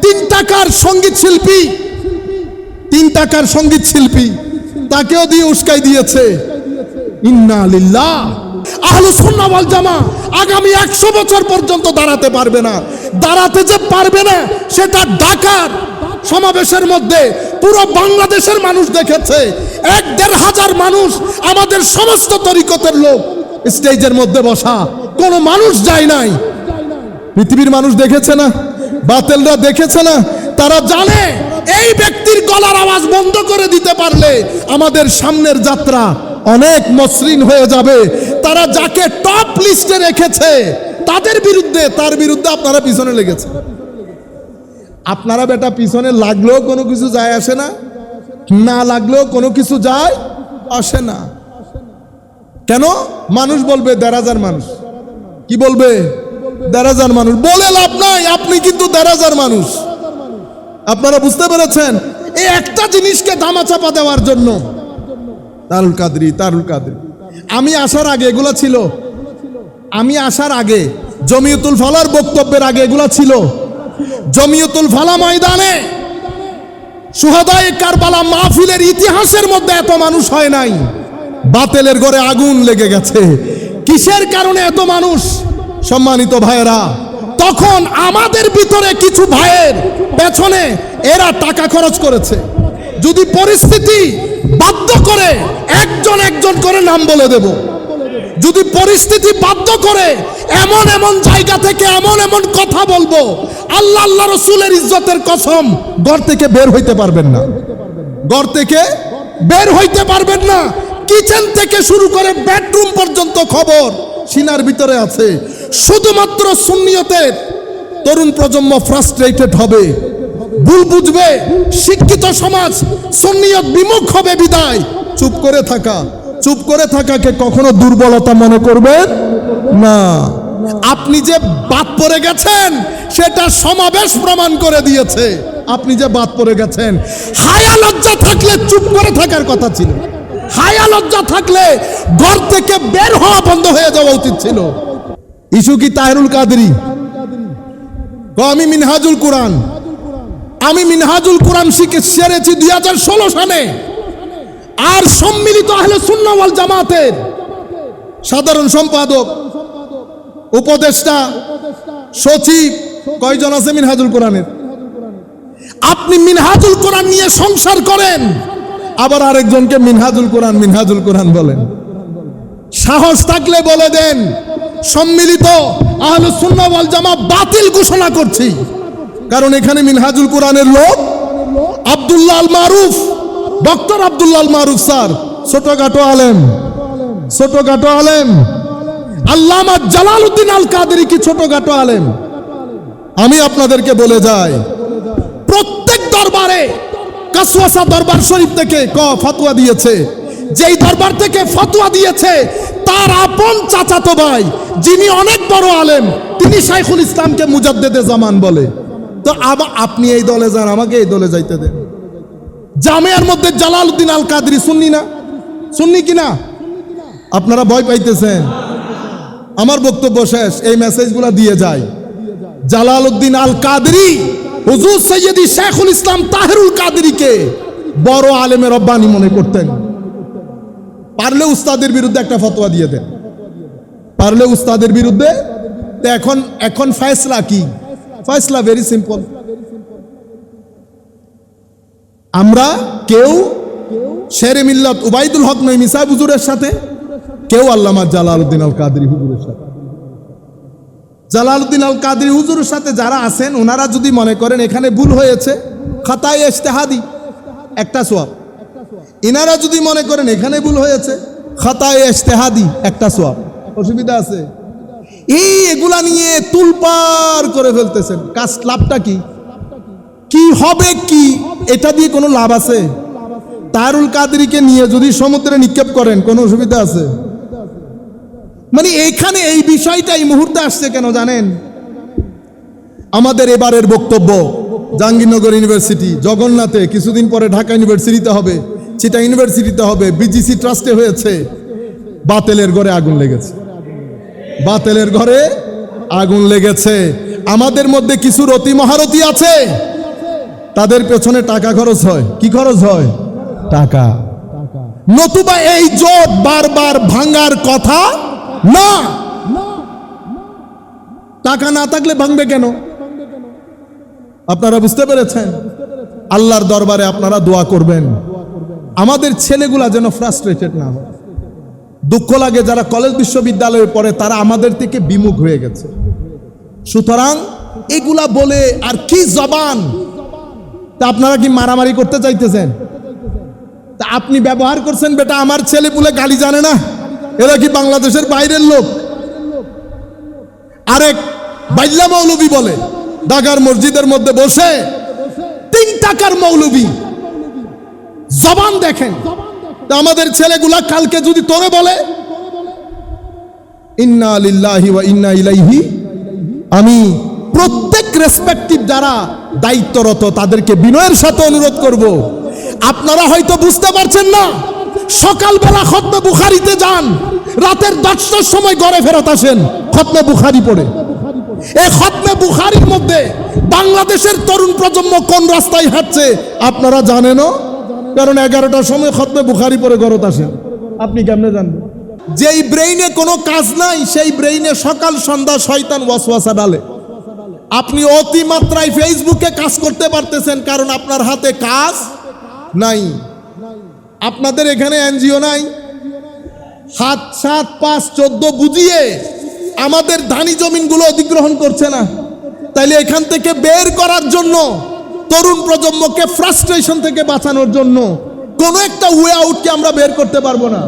3 টাকার সঙ্গীত শিল্পী তাকেও দিয়ে উস্কাই দিয়েছে। ইন্না লিল্লাহ। আহলুস সুন্নাহ ওয়াল জামা আগামী 100 বছর পর্যন্ত দাঁড়াতে পারবে না। দাঁড়াতে যে পারবে না সেটা ঢাকার সমাবেশের মধ্যে পুরো বাংলাদেশের মানুষ দেখেছে। 1-1.5 হাজার মানুষ, আমাদের সমস্ত তরিকতের লোক স্টেজের মধ্যে বসা, কোনো মানুষ যায় নাই। পৃথিবীর মানুষ দেখেছে না, বাতিলরা দেখেছে না। তারা জানে এই ব্যক্তির গলার আওয়াজ বন্ধ করে দিতে পারলে আমাদের সামনের যাত্রা অনেক মসৃণ হয়ে যাবে। তারা যাকে টপ লিস্টে রেখেছে তার বিরুদ্ধে আপনারা পিছনে লেগেছে। আপনারা বেটা পিছনে লাগলেও কোনো কিছু যায় আসে না, না লাগলেও কোনো কিছু যায় আসে না। কেন? মানুষ বলবে 1,500 মানুষ। কি বলবে? 1,500 মানুষ। বলে লাভ নাই, আপনি কিন্তু 1,500 মানুষ। আপনারা বুঝতে পেরেছেন? এই একটা জিনিসকে ধামাচাপা দেওয়ার জন্য তারুল কাদরি। আমি আসার আগে এগুলো ছিল। আমি আসার আগে জমিয়তুল ফালার বক্তব্যের আগে এগুলো ছিল। জমিয়তুল ফালা ময়দানে শুহাদায়ে কারবালা মাহফিলের ইতিহাসের মধ্যে এত মানুষ হয় নাই। বাতিলের ঘরে আগুন লেগে গেছে। কিসের কারণে এত মানুষ? সম্মানিত ভাইয়েরা, তখন আমাদের ভিতরে কিছু ভাইয়ের পেছনে এরা টাকা খরচ করেছে। যদি পরিস্থিতি বাধ্য করে একজন করে নাম বলে দেব। যদি পরিস্থিতি বাধ্য করে এমন জায়গা থেকে এমন কথা বলবো, আল্লাহ রসুলের ইজ্জতের কসম, ঘর থেকে বের হইতে পারবেন না। ঘর থেকে বের হইতে পারবেন না। কিচেন থেকে শুরু করে বেডরুম পর্যন্ত খবর সিনার ভিতরে আছে। শুধুমাত্র সুন্নিয়তের তরুণ প্রজন্ম ফ্রাস্ট্রেটেড হবে, ভুল বুঝবে, শিক্ষিত সমাজ সুন্নিয়ত বিমুখ হবে বিদায় চুপ করে থাকাকে কখনো দুর্বলতা মনে করবেন না। আপনি যে বাদ পড়ে গেছেন সেটা সমাবেশ প্রমাণ করে দিয়েছে। আপনি যে বাদ পড়ে গেছেন, হায়া লজ্জা থাকলে চুপ করে থাকার কথা ছিল। হায়া লজ্জা থাকলে ঘর থেকে বের হওয়া বন্ধ হয়ে যাওয়া উচিত ছিল। ইস্যু কি তাহেরুল কাদরি? আমি মিনহাজুল কোরআন সেরেছি 2016 সালে। আর সম্মিলিত আহলে সুন্নাহ ওয়াল জামাতের সাধারণ সম্পাদক, উপদেষ্টা, সচিব কয়জন আছে মিনহাজুল কোরআনের? আপনি মিনহাজুল কোরআন নিয়ে সংসার করেন, আবার আরেকজনকে মিনহাজুল কোরআন বলেন। সাহস থাকলে বলে দেন সম্মিলিত আহলুস সুন্নাহ ওয়াল জামাত বাতিল ঘোষণা করছি। কারণ এখানে মিনহাজুল কোরআনের লোক আব্দুল্লাহ আল মারুফ, ডক্টর আব্দুল্লাহ আল মারুফ স্যার, ছোটখাটো আলেম। আল্লামা জালালউদ্দিন আল কাদেরী কি ছোটখাটো আলেম? আমি আপনাদেরকে বলে যাই, প্রত্যেক দরবারে কাসওয়াসা দরবার শরীফ থেকে ফতোয়া দিয়েছে। যেই দরবার থেকে ফতোয়া দিয়েছে তার আপন চাচাতো ভাই, যিনি অনেক বড় আলেম, তিনি শাইখুল ইসলামকে মুজাদ্দেদে জামান বলে। তো আপনি এই দলে যান, আমাকে এই দলে যাইতে দেন। জামিয়ার মধ্যে জালালউদ্দিন আল কাদেরী সুন্নি কিনা? আপনারা ভয় পাইতেছেন? আমার বক্তব্য শেষ, এই মেসেজগুলো দিয়ে যায়। জালালউদ্দিন আল কাদেরী হুজুর সৈয়দি শাইখুল ইসলাম তাহেরুল কাদেরীকে বড় আলেমের রব্বানি মনে করতেন। পারলে উস্তাদের বিরুদ্ধে একটা ফতোয়া দিয়ে দেন, পারলে উস্তাদের বিরুদ্ধে। এখন ফয়সলা কি? ফয়সলা ভেরি সিম্পল। আমরা কেউ শেরে মিল্লাত উবাইদুল হক নঈমী সাহেব হুজুরের সাথে, কেউ আল্লামা জালালউদ্দিন আল কাদেরী হুজুরের সাথে। জালালউদ্দিন আল কাদেরী হুজুরের সাথে যারা আছেন ওনারা যদি মনে করেন এখানে ভুল হয়েছে, খাতায়ে ইজতিহাদি একটা সওয়াব। ইনারা যদি মনে করেন এখানে ভুল হয়েছে, খাতায়ে ইজতিহাদি একটা সওয়াব। অসুবিধা আছে? এগুলা নিয়ে তুলপার করে ফেলতেছেন। লাভটা কি হবে? কি এটা দিয়ে কোনো লাভ আছে? তাহেরুল কাদেরীকে নিয়ে যদি সমুদ্রে নিক্ষেপ করেন কোনো অসুবিধা আছে? মানে এইখানে এই বিষয়টা এই মুহূর্তে আসছে কেন জানেন? আমাদের এবারের বক্তব্য জাহাঙ্গীরনগর ইউনিভার্সিটি, জগন্নাথে, কিছুদিন পরে ঢাকা ইউনিভার্সিটিতে হবে, চিটা ইউনিভার্সিটিতে হবে, বিজিসি ট্রাস্টে হয়েছে। বাতিলের ঘরে আগুন লেগেছে। আমাদের মধ্যে কিছু রতি মহারতি আছে, তাদের পেছনে টাকা খরচ হয়। কি খরচ হয়? টাকা। নতুবা এই জোট বারবার ভাঙার কথা না। টাকা না থাকলে ভাঙবে কেন? আপনারা বুঝতে পেরেছেন? আল্লাহর দরবারে আপনারা দোয়া করবেন আমাদের ছেলেগুলা যেন ফ্রাস্ট্রেটেড না হয়। দুঃখ লাগে যারা কলেজ বিশ্ববিদ্যালয়ে পড়ে তারা আমাদের থেকে বিমুখ হয়ে গেছে। সুতরাং এগুলা বলে আর কি জবান, তা আপনারা কি মারামারি করতে চাইতেছেন? তা আপনি ব্যবহার করছেন, বেটা আমার ছেলে পুলে গালি জানে না, এরা কি বাংলাদেশের বাইরের লোক? আরেক বাইল্লা মৌলবী বলে ঢাকার মসজিদের মধ্যে বসে 3 টাকার মৌলবী, জবান দেখেন। তা আমাদের ছেলেগুলা কালকে যদি তোরে বলে ইন্না লিল্লাহি ওয়া ইন্না ইলাইহি, আমি প্রত্যেক রেসপেক্টিভ যারা দায়িত্বরত তাদেরকে বিনয়ের সাথে অনুরোধ করব, আপনারা হয়তো বুঝতে পারছেন না, সকালবেলা খতমে বুখারীতে যান, রাতের 10টার সময় ঘরে ফেরত আসেন খতমে বুখারী পড়ে। এই খতমে বুখারীর মধ্যে বাংলাদেশের তরুণ প্রজন্ম কোন রাস্তায় হাঁটছে আপনারা জানেনও, কারণ 11টার সময় খতমে বুখারী পড়ে ঘরত আসেন। আপনি কেমনে জানবেন? যেই ব্রেইনে কোনো কাজ নাই সেই ব্রেইনে সকাল সন্ধ্যা শয়তান ওয়াসওয়াসা ডালে। আপনি অতিমাত্রায় ফেসবুকে কাজ করতে পারতেছেন কারণ আপনার হাতে কাজ নাই। আপনাদের এখানে এনজিও নাই, 7, 7, 5, 14 বুঝিয়ে আমাদের ধানি জমিনগুলো অধিগ্রহণ করছে না। তাইলে এখান থেকে বের করার জন্য, তরুণ প্রজন্মকে ফ্রাস্ট্রেশন থেকে বাঁচানোর জন্য কোনো একটা ওয়ে আউটকে আমরা বের করতে পারবো না।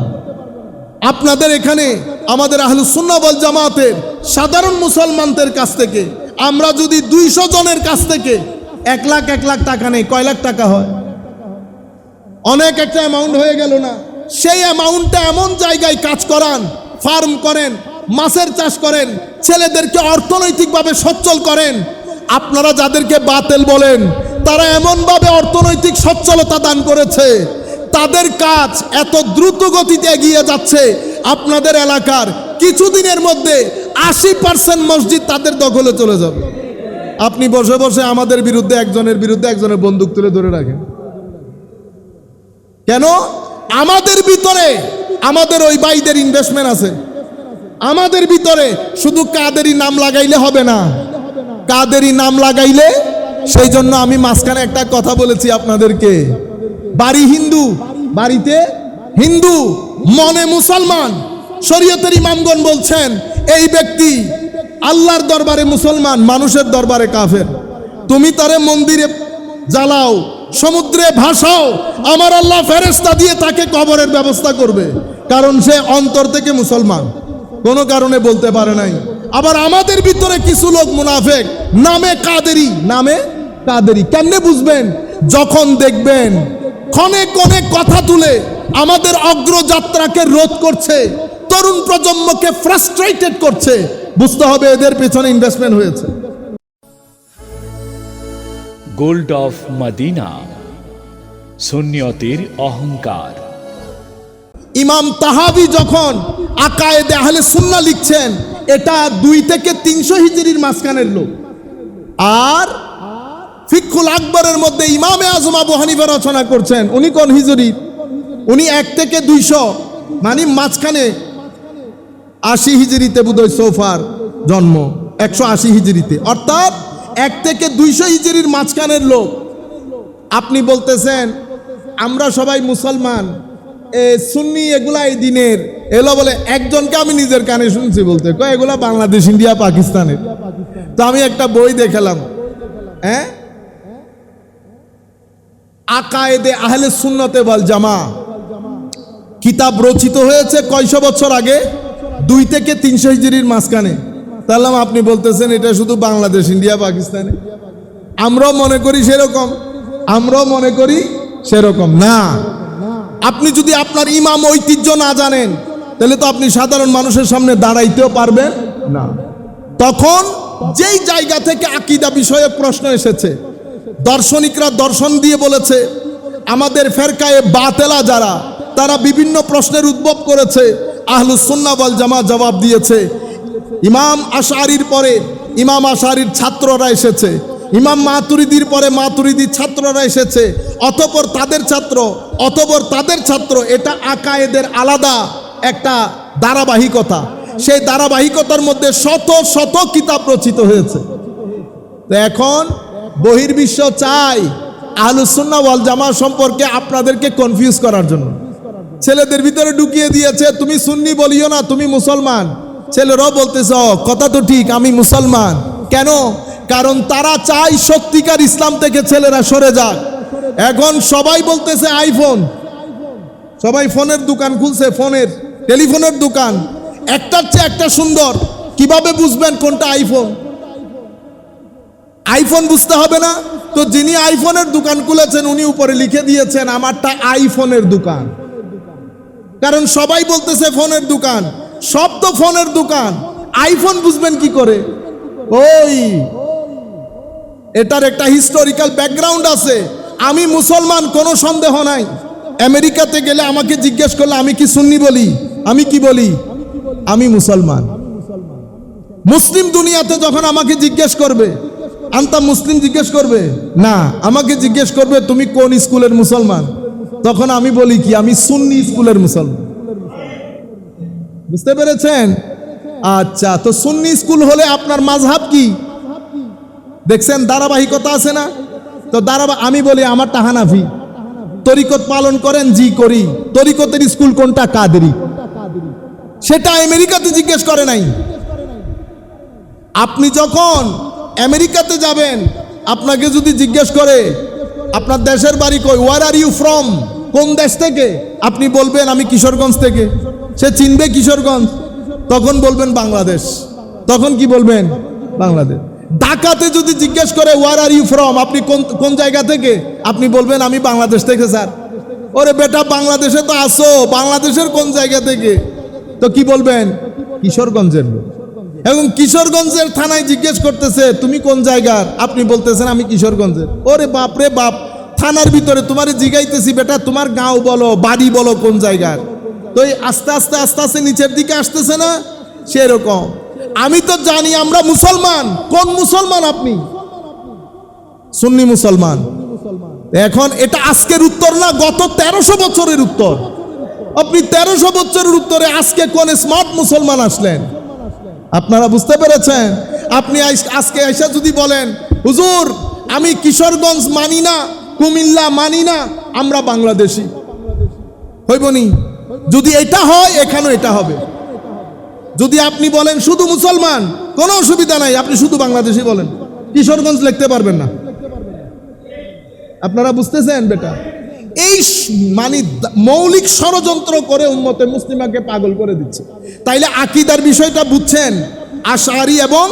আপনাদের এখানে আমাদের আহলুস সুন্নাহ ওয়াল জামাতের সাধারণ মুসলমানদের কাছ থেকে আমরা যদি 200 জনের কাছ থেকে 1 লাখ টাকা নেই, কয় লাখ টাকা হয়? অনেক একটা অ্যামাউন্ট হয়ে গেল না? সেই অ্যামাউন্টটা এমন জায়গায় কাজ করান, ফার্ম করেন, মাছের চাষ করেন, ছেলেদেরকে অর্থনৈতিকভাবে সচ্ছল করেন। আপনারা যাদেরকে বাতিল বলেন তারা এমনভাবে অর্থনৈতিক সচ্ছলতা দান করেছে, তাদের কাজ এত দ্রুত গতিতে এগিয়ে যাচ্ছে, আপনাদের এলাকার কিছুদিনের মধ্যে 80% মসজিদ তাদের দখলে চলে যাবে। আপনি বসে বসে আমাদের বিরুদ্ধে একজনের বন্দুক তুলে ধরে রাখেন কেন? আমাদের ভিতরে আমাদের ওই ভাইদের ইনভেস্টমেন্ট আছে। আমাদের ভিতরে শুধু কাদেরই নাম লাগাইলে হবে না, কাদেরই নাম লাগাইলে, সেই জন্য আমি মাঝখানে একটা কথা বলেছি আপনাদেরকে, বাড়ি হিন্দু, বাড়িতে হিন্দু, মনে মুসলমান। শরীয়তের ইমামগণ বলছেন এই ব্যক্তি আল্লাহর দরবারে মুসলমান, মানুষের দরবারে কাফের। তুমি তারে মন্দিরে জ্বালাও, সমুদ্রে ভাসাও, আমার আল্লাহ ফেরেশতা দিয়ে তাকে কবরের ব্যবস্থা করবে, কারণ সে অন্তর থেকে মুসলমান, কোনো কারণে বলতে পারে নাই। আবার আমাদের ভিতরে কিছু লোক মুনাফেক, নামে কাদেরি, নামে কাদেরি। কেমনে বুঝবেন? যখন দেখবেন ক্ষণে ক্ষণে কথা তুলে আমাদের অগ্রযাত্রাকে রোধ করছে, তরুণ প্রজন্মকে ফ্রাস্ট্রেটেড করছে, বুঝতে হবে এদের পেছনে ইনভেস্টমেন্ট হয়েছে। গোল্ড অফ মদিনা, সুন্নিয়তের অহংকার। ইমাম তাহাবি যখন আকায়েদে আহলে সুন্নাহ লিখছেন, এটা 2 থেকে 300 হিজরির মাঝখানের লোক। আর ফিকহুল আকবরের মধ্যে ইমামে আজম আবু হানিফা রচনা করছেন, উনি কোন হিজরি? উনি 1 থেকে 200, মানে মাঝখানে 80 হিজরিতে বোধহয় সোফার জন্ম, 180 হিজরিতে, অর্থাৎ 1 থেকে 200 হিজরির মাঝখানের লোক। আপনি বলতেছেন আমরা সবাই মুসলমান, সুন্নি, এগুলা এই দিনের এলো বলে। একজনকে আমি নিজের কানে শুনছি বলতে, কয় এগুলা বাংলাদেশ, ইন্ডিয়া, পাকিস্তানের। তো আমি একটা বই দেখালাম, আকায়েদে আহলে সুন্নতে ওয়াল জামা কিতাব রচিত হয়েছে কয়শো বছর আগে? 2 থেকে 300 হিজরির মাঝখানে। তাহলে আপনি বলতেছেন এটা শুধু বাংলাদেশ, ইন্ডিয়া, পাকিস্তানে। আমরাও মনে করি সেরকম, আমরাও মনে করি সেরকম না। আপনি যদি আপনার ইমাম ঐতিহ্য না জানেন তাহলে তো আপনি সাধারণ মানুষের সামনে দাঁড়াইতেও পারবেন না। তখন যেই জায়গা থেকে আকীদা বিষয়ক প্রশ্ন এসেছে, দার্শনিকরা দর্শন দিয়ে বলেছে, আমাদের ফেরকায়ে বাতেলা যারা, তারা বিভিন্ন প্রশ্নের উদ্ভব করেছে, আহলুস সুন্নাহ ওয়াল জামাত জবাব দিয়েছে। ইমাম আশআরীর পরে ইমাম আশারির ছাত্ররা এসেছে, ইমাম মাতুরিদির পরে মাতুরিদির ছাত্ররা এসেছে, অতঃপর তাদের ছাত্র, অতঃপর তাদের ছাত্র। এটা আকায়েদের আলাদা একটা ধারাবাহিকতা। সেই ধারাবাহিকতার মধ্যে শত শত কিতাব রচিত হয়েছে। তো এখন বহির্বিশ্ব চায় আহলুস সুন্নাহ ওয়াল জামাত সম্পর্কে আপনাদেরকে কনফিউজ করার জন্য ছেলেদের ভিতরে ঢুকিয়ে দিয়েছে, তুমি সুন্নি বলিও না, তুমি মুসলমান। ছেলেরাও বলতেছ কথা তো ঠিক, আমি মুসলমান। কেন? কারণ তারা চায় সত্যিকার ইসলাম থেকে ছেলেরা সরে যাক। এখন সবাই বলতেছে আইফোন, সবাই ফোনের দোকান খুলছে, ফোনের টেলিফোনের দোকান, একটার চেয়ে একটা সুন্দর। কিভাবে বুঝবেন কোনটা আইফোন? আইফোন বুঝতে হবে না তো? যিনি আইফোনের দোকান খুলেছেন উনি উপরে লিখে দিয়েছেন আমারটা আইফোনের দোকান। কারণ সবাই বলতেছে ফোনের দোকান, সব তো ফোনের দোকান, আইফোন বুঝবেন কি করে? ওই এটার একটা হিস্টোরিক্যাল ব্যাকগ্রাউন্ড আছে। আমি মুসলমান, কোনো সন্দেহ নাই। আমেরিকাতে গেলে আমাকে জিজ্ঞেস করলে আমি কি সুন্নি বলি? আমি কি বলি? আমি মুসলমান। মুসলিম দুনিয়াতে যখন আমাকে জিজ্ঞেস করবে আনতা মুসলিম জিজ্ঞেস করবে না, আমাকে জিজ্ঞেস করবে তুমি কোন স্কুলের মুসলমান, তখন আমি বলি কি? আমি সুন্নি স্কুলের মুসলমান। বুঝতে পেরেছেন? আচ্ছা, তো সুন্নি স্কুল হলে আপনার মাযহাব কি? দেখছেন ধারাবাহিকতা আছে না? তো আমি বলি আমারটা হানাফি। তরিকত পালন করেন? জি করি। তরিকতের স্কুল কোনটা? কাদেরি। সেটা আমেরিকাতে জিজ্ঞেস করে নাই। আপনি যখন আমেরিকাতে যাবেন, আপনাকে যদি জিজ্ঞেস করে আপনার দেশের বাড়ি কই, ওয়ার আর ইউ ফ্রম, কোন দেশ থেকে, আপনি বলবেন আমি কিশোরগঞ্জ থেকে। সে চিনবে কিশোরগঞ্জ, তখন বলবেন বাংলাদেশ। তখন কি বলবেন? বাংলাদেশ। ঢাকাতে যদি জিজ্ঞেস করে ওয়ার আর ইউ ফ্রম, আপনি কোন জায়গা থেকে, আপনি বলবেন আমি বাংলাদেশ থেকে স্যার। ওরে বেটা, বাংলাদেশে তো আসো, বাংলাদেশের কোন জায়গা থেকে? তো কি বলবেন? কিশোরগঞ্জের। এবং কিশোরগঞ্জের থানায় জিজ্ঞেস করতেছে তুমি কোন জায়গার, আপনি বলতেছেন আমি কিশোরগঞ্জের। ওরে বাপ রে বাপ, থানার ভিতরে তোমারে জিগাইতেছি বেটা তোমার গাঁও বলো, বাড়ি বলো কোন জায়গার। তো এই আস্তে আস্তে আস্তে আস্তে নিচের দিকে আসতেছে না? সেরকম আমি তো জানি আমরা মুসলমান। কোন মুসলমান আপনি? সুন্নি মুসলমান। এখন এটা আজকের উত্তর না, গত 1300 বছরের উত্তর। আপনি 1300 বছরের উত্তরে আজকে কোন স্মার্ট মুসলমান আসলেন? আপনারা বুঝতে পেরেছেন? আপনি আজকে এসে যদি বলেন হুজুর আমি কিশোরগঞ্জ মানি না, কুমিল্লা মানি না, আমরা বাংলাদেশি, হইবনি? যদি এটা হয় এখানেও এটা হবে। যদি আপনি বলেন শুধু মুসলমান, কোনো অসুবিধা নাই, আপনি শুধু বাংলাদেশি বলেন, কিশোরগঞ্জ লিখতে পারবেন না। আপনারা বুঝতেছেন বেটা? এই মানে মৌলিক ষড়যন্ত্র করে উম্মতে মুসলিমাকে পাগল করে দিচ্ছে। তাইলে আকীদার বিষয়টা বুঝছেন? আশআরী এবং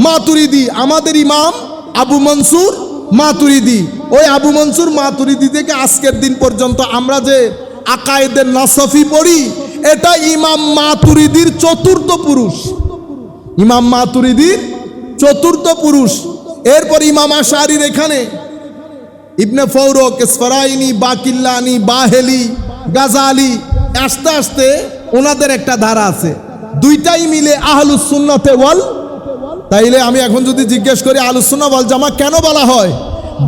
মাতুরিদি। আমাদের ইমাম আবু মনসুর মাতুরিদি, ওই আবু মনসুর মাতুরিদি থেকে আজকের দিন পর্যন্ত আমরা যে আকায়েদের নাসফি পড়ি, এটা ইমাম মাতুরিদির চতুর্থ পুরুষ। ইমাম মাতুরিদির চতুর্থ পুরুষ। এরপর ইমাম আশআরীর এখানে ইবনে ফৌরক, ইসফারাইনি, বাকিল্লানি, বাহেলি, গাজালি, আস্তে আস্তে ওনাদের একটা ধারা আছে। দুইটাই মিলে আহলুস সুন্নাতে ওয়াল। তাইলে আমি এখন যদি জিজ্ঞেস করি আহলুস সুন্নাহ ওয়াল জামাত কেন বলা হয়?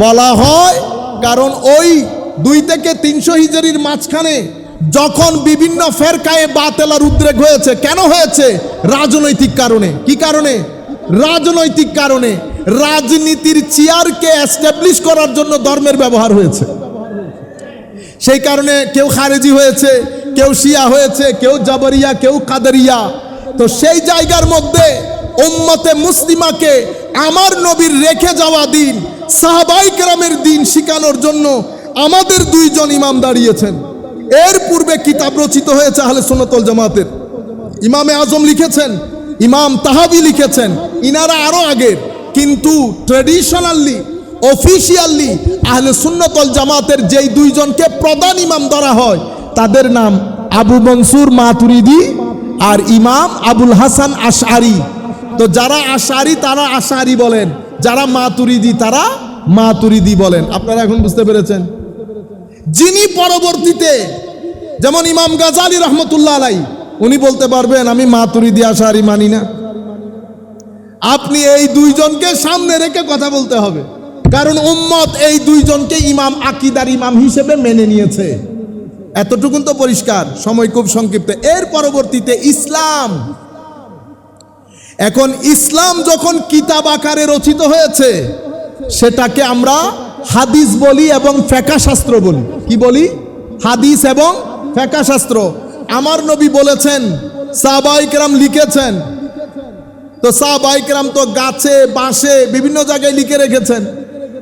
বলা হয় কারণ ওই 2 থেকে 300 হিজরির মাঝখানে যখন বিভিন্ন ফেরকায়ে বাতেলার উদ্রেক হয়েছে। কেন হয়েছে? রাজনৈতিক কারণে। কি কারণে? রাজনৈতিক কারণে। রাজনীতির চেয়ারকে এস্টাবলিশ করার জন্য ধর্মের ব্যবহার হয়েছে। সেই কারণে কেউ খারেজি হয়েছে, কেউ শিয়া হয়েছে, কেউ জাবরিয়া, কেউ কাদেরিয়া। তো সেই জায়গার মধ্যে উম্মতে মুসলিমাকে আমার নবীর রেখে যাওয়া দিন, সাহাবায়ে কেরামের দিন শিখানোর জন্য আমাদের 2 জন ইমাম দাঁড়িয়েছেন। এর পূর্বে কিতাব রচিত হয়েছে আহলে সুন্নাত ওয়াল জামাতের। ইমামে আজম লিখেছেন, ইমাম তাহাবি লিখেছেন, ইনারা আরো আগের। কিন্তু ট্রেডিশনালি, অফিসিয়ালি আহলে সুন্নাত ওয়াল জামাতের যেই 2 জনকে প্রধান ইমাম ধরা হয় তাদের নাম আবু মনসুর মাতুরিদি আর ইমাম আবুল হাসান আশআরী। তো যারা আশআরী তারা আশআরী বলেন, যারা মাতুরিদি তারা মাতুরিদি বলেন। আপনারা এখন বুঝতে পেরেছেন? যিনি পরবর্তীতে, যেমন ইমাম গাজালি রহমতুল্লাহ আলাইহি, উনি বলতে পারবেন আমি মাতুরিদি আশআরী মানি না। আপনি এই দুইজনকে সামনে রেখে কথা বলতে হবে, কারণ উম্মত এই দুইজনকে ইমাম, আকীদার ইমাম হিসেবে মেনে নিয়েছে। এতটুকুন তো পরিষ্কার। সময় খুব সংক্ষিপ্ত। এর পরবর্তীতে ইসলাম। এখন ইসলাম যখন কিতাব আকারে রচিত হয়েছে, সেটাকে আমরা হাদিস বলি এবং ফিকহ শাস্ত্র বলি। কি বলি? হাদিস এবং ফিকহ শাস্ত্র। আমার নবী বলেছেন, সাহাবায়ে কেরাম লিখেছেন, তো সাহাবায়ে কেরাম তো গাছে বাঁশে বিভিন্ন জায়গায় লিখে রেখেছেন।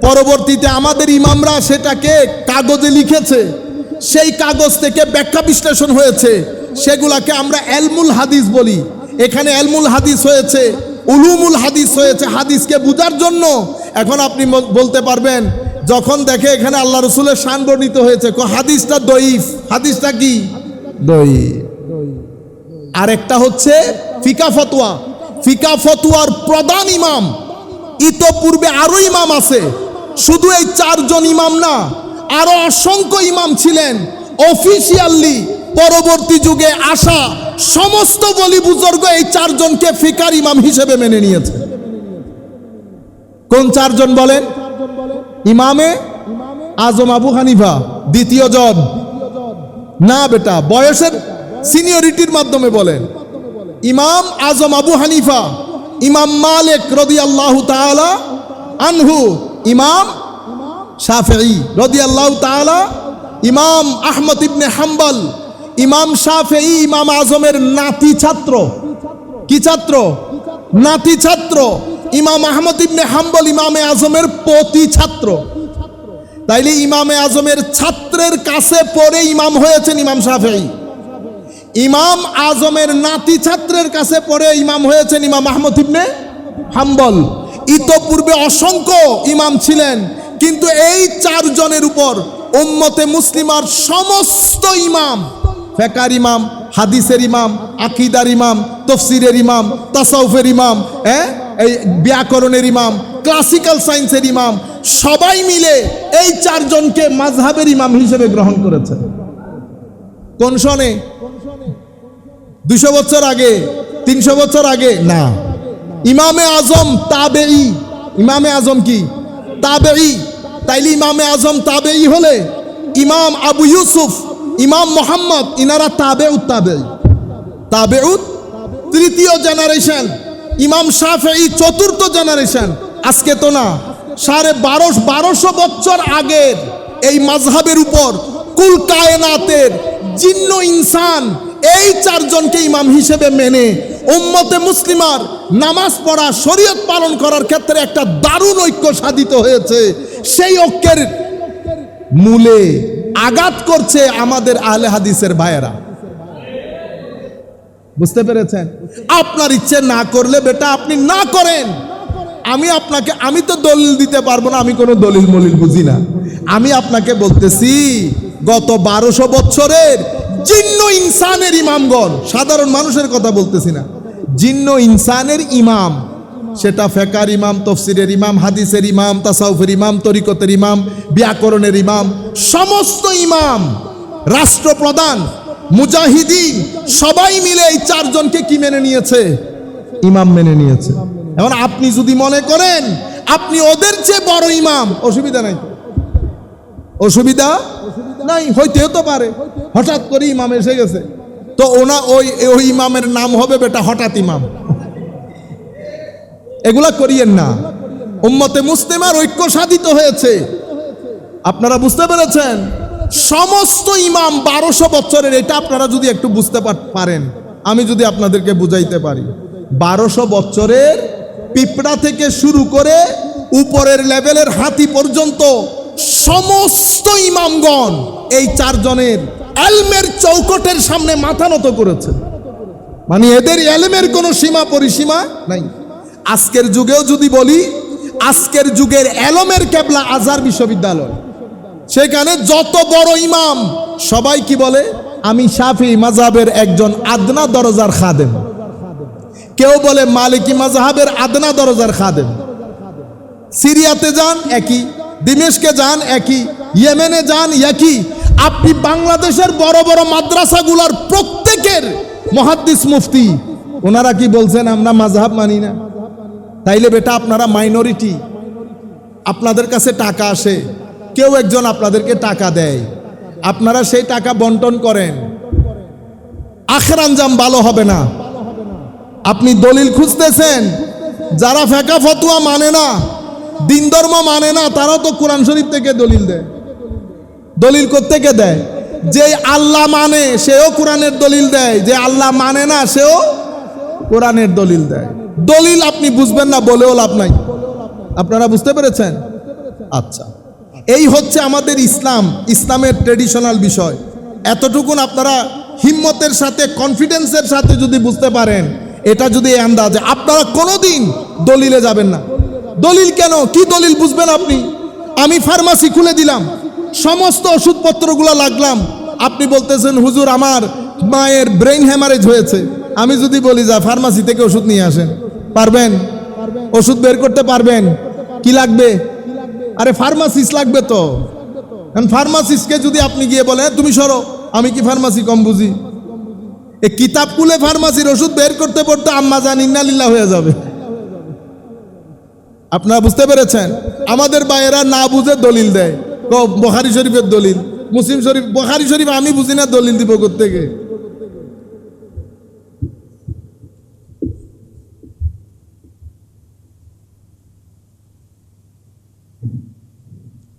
পরবর্তীতে আমাদের ইমামরা সেটাকে কাগজে লিখেছে, সেই কাগজ থেকে ব্যাখ্যা বিশ্লেষণ হয়েছে, সেগুলাকে আমরা এলমুল হাদিস বলি। এখানে এলমুল হাদিস হয়েছে, উলুমুল হাদিস হয়েছে হাদিসকে বোঝার জন্য। এখন আপনি বলতে পারবেন, যখন দেখে এখানে আল্লাহ রসুলের শান বর্ণিত হয়েছে, হাদিসটা দঈফ। হাদিসটা কি? দঈফ। আরেকটা হচ্ছে ফিকা ফতোয়া। ফিকা ফতোয়ার প্রধান ইমাম, ইতোপূর্বে আরো ইমাম আছে, শুধু এই 4 জন ইমাম না, আরো অসংখ্য ইমাম ছিলেন। অফিসিয়ালি পরবর্তী যুগে আসা সমস্ত ওলি বুজুর্গ এই 4 জনকে ফিকার ইমাম হিসেবে মেনে নিয়েছে। কোন 4 জন বলেন? ইমামে আজম আবু হানিফা দ্বিতীয় জন না বেটা, বয়সের সিনিয়রিটির মাধ্যমে বলেন। ইমাম আজম আবু হানিফা, ইমাম মালিক রাদিয়াল্লাহু তাআলা আনহু, ইমাম শাফিঈ রাদিয়াল্লাহু তাআলা, ইমাম আহমদ ইবনে হাম্বল। ইমাম শাফিঈ ইমাম আজমের নাতি ছাত্র। কি ছাত্র? নাতি ছাত্র। ইমাম আহমদ ইবনে হাম্বল ইমামে আজমের পতি ছাত্র। তাইলে ইমামে আজমের ছাত্রের কাছে পড়ে ইমাম হয়েছেন ইমাম শাফিঈ। ইমাম আজমের নাতি ছাত্রের কাছে পড়ে ইমাম হয়েছেন ইমাম আহমদ ইবনে হাম্বল। ইতোপূর্বে অসংখ্য ইমাম ছিলেন, কিন্তু এই 4 জনের উপর উম্মতে মুসলিমার সমস্ত ইমাম, ফিকহের ইমাম, হাদিসের ইমাম, আকীদার ইমাম, তাফসীরের ইমাম, তাসাউফের ইমাম, এই ব্যাকরণের ইমাম, ক্লাসিক্যাল সায়েন্সের ইমাম, সবাই মিলে এই 4 জনকে মাযহাবের ইমাম হিসেবে গ্রহণ করেছে। কোন সনে? 200 বছর আগে, 300 বছর আগে না। ইমামে আজম তাবেঈ। ইমামে আজম কি? তাবেঈ। তাইলে ইমামে আজম তাবেঈ হলে ইমাম আবু ইউসুফ, ইমাম মোহাম্মদ, ইনারা তাবেউত তাবেঈ। তাবেউত 3য় জেনারেশন, ইমাম শাফিঈ 4র্থ জেনারেশন। আজকে তো না, 1250 বছর আগের এই মাযহাবের উপর কুল কায়নাতের জিন্ন ইনসান এই 4 জনকে ইমাম হিসেবে মেনে উম্মতে মুসলিমার নামাজ পড়া, শরীয়ত পালন করার ক্ষেত্রে একটা দারুণ ঐক্য সাধিত হয়েছে। সেই ঐক্যের মূলে আঘাত করছে আমাদের আহলে হাদিসের ভাইয়েরা। বুঝতে পেরেছেন? আপনার ইচ্ছে না করলে বেটা আপনি না করেন। আমি তো দলিল দিতে পারবো না, আমি কোনো দলিল মলিল বুঝি না। আমি আপনাকে বলতেছি, গত 1200 বছরের জিন্ন ইনসানের ইমামগণ, সাধারণ মানুষের কথা বলতেছি না, জিন্ন ইনসানের ইমাম, সেটা ফিকহের ইমাম, তাফসীরের ইমাম, হাদিসের ইমাম, তাসাউফের ইমাম, তরিকতের ইমাম, ব্যাকরণের ইমাম, সমস্ত ইমাম, রাষ্ট্রপ্রধান, মুজাহিদিন, সবাই মিলে এই 4 জনকে কি মেনে নিয়েছে? ইমাম মেনে নিয়েছে। এখন আপনি যদি মনে করেন আপনি ওদের চেয়ে বড় ইমাম, অসুবিধা নাই। অসুবিধা নাই, হইতেও তো পারে হঠাৎ করে ইমাম এসে গেছে, তো ওই ইমামের নাম হবে বেটা হঠাৎ ইমাম। এগুলা করিয়েন না। উম্মতে মুসলিমার ঐক্য সাধিত হয়েছে। আপনারা বুঝতে পেরেছেন? সমস্ত ইমাম 1200 বছরের, এটা আপনারা যদি একটু বুঝতে পারেন, আমি যদি আপনাদেরকে বুঝাইতে পারি, 1200 বছরের পিঁপড়া থেকে শুরু করে উপরের লেভেলের হাতি পর্যন্ত সমস্ত ইমামগণ এই 4 জনের ইলমের চৌকটের সামনে মাথা নত করেছে। মানে এদের ইলমের কোনো সীমা পরিসীমা নাই। আজকের যুগেও যদি বলি, আজকের যুগের ইলমের কেবলা আজহার বিশ্ববিদ্যালয়। সেখানে যত বড় ইমাম সবাই কি বলে? আমি শাফিঈ মাযহাবের একজন আদনা দরজার খাদেম। কেউ বলে মালিকি মাযহাবের আদনা দরজার খাদেম। সিরিয়াতে যান একই, দিমেশকে যান একই, ইয়েমেনে যান একই। আপনি বাংলাদেশের বড় বড় মাদ্রাসাগুলোর প্রত্যেকের মুহাদ্দিস মুফতি, ওনারা কি বলছেন? আমরা মাযহাব মানি না। তাইলে বেটা আপনারা মাইনরিটি, আপনাদের কাছে টাকা আসে, কেউ একজন আপনাদেরকে টাকা দেয়, আপনারা সেই টাকা বন্টন করেন, আখের আঞ্জাম ভালো হবে না। আপনি দলিল খুঁজতেছেন, যারা ফেকা ফতুয়া মানে না, দিন ধর্ম মানে না, তারাও তো কোরআন শরীফ থেকে দলিল দেয়। দলিল কোত্থেকে দেয়? যে আল্লাহ মানে সেও কোরআনের দলিল দেয়, যে আল্লাহ মানে না সেও কোরআনের দলিল দেয়। দলিল আপনি বুঝবেন না বলেও লাভ নাই। আপনারা বুঝতে পেরেছেন? আচ্ছা, এই হচ্ছে আমাদের ইসলাম, ইসলামের ট্রেডিশনাল বিষয়। এতটুকুন আপনারা হিম্মতের সাথে, কনফিডেন্সের সাথে যদি বুঝতে পারেন, এটা যদি আন্দাজে, আপনারা কোনোদিন দলিলে যাবেন না। দলিল কেন? কি দলিল বুঝবেন আপনি? আমি ফার্মাসি খুলে দিলাম, সমস্ত ওষুধপত্রগুলো লাগলাম, আপনি বলতেছেন হুজুর আমার মায়ের ব্রেইন হ্যামারেজ হয়েছে। আমি যদি বলি যা ফার্মাসি থেকে ওষুধ নিয়ে আসেন, পারবেন? ওষুধ বের করতে পারবেন? কি লাগবে? আরে ফার্মাসিস্ট লাগবে তো। কারণ ফার্মাসিস্টকে যদি আপনি গিয়ে বলেন তুমি সরো, আমি কি ফার্মাসি কম বুঝি? এই কিতাব খুলে ফার্মাসির ওষুধ বের করতে পড়তে আম্মা জান ইন্না লিল্লাহ হয়ে যাবে। আপনারা বুঝতে পেরেছেন? আমাদের ভাইয়েরা না বুঝে দলিল দেয়, বুখারী শরীফের দলিল, মুসলিম শরীফ, বুখারী শরীফ আমি বুঝি না, দলিল দিব কোত্থেকে?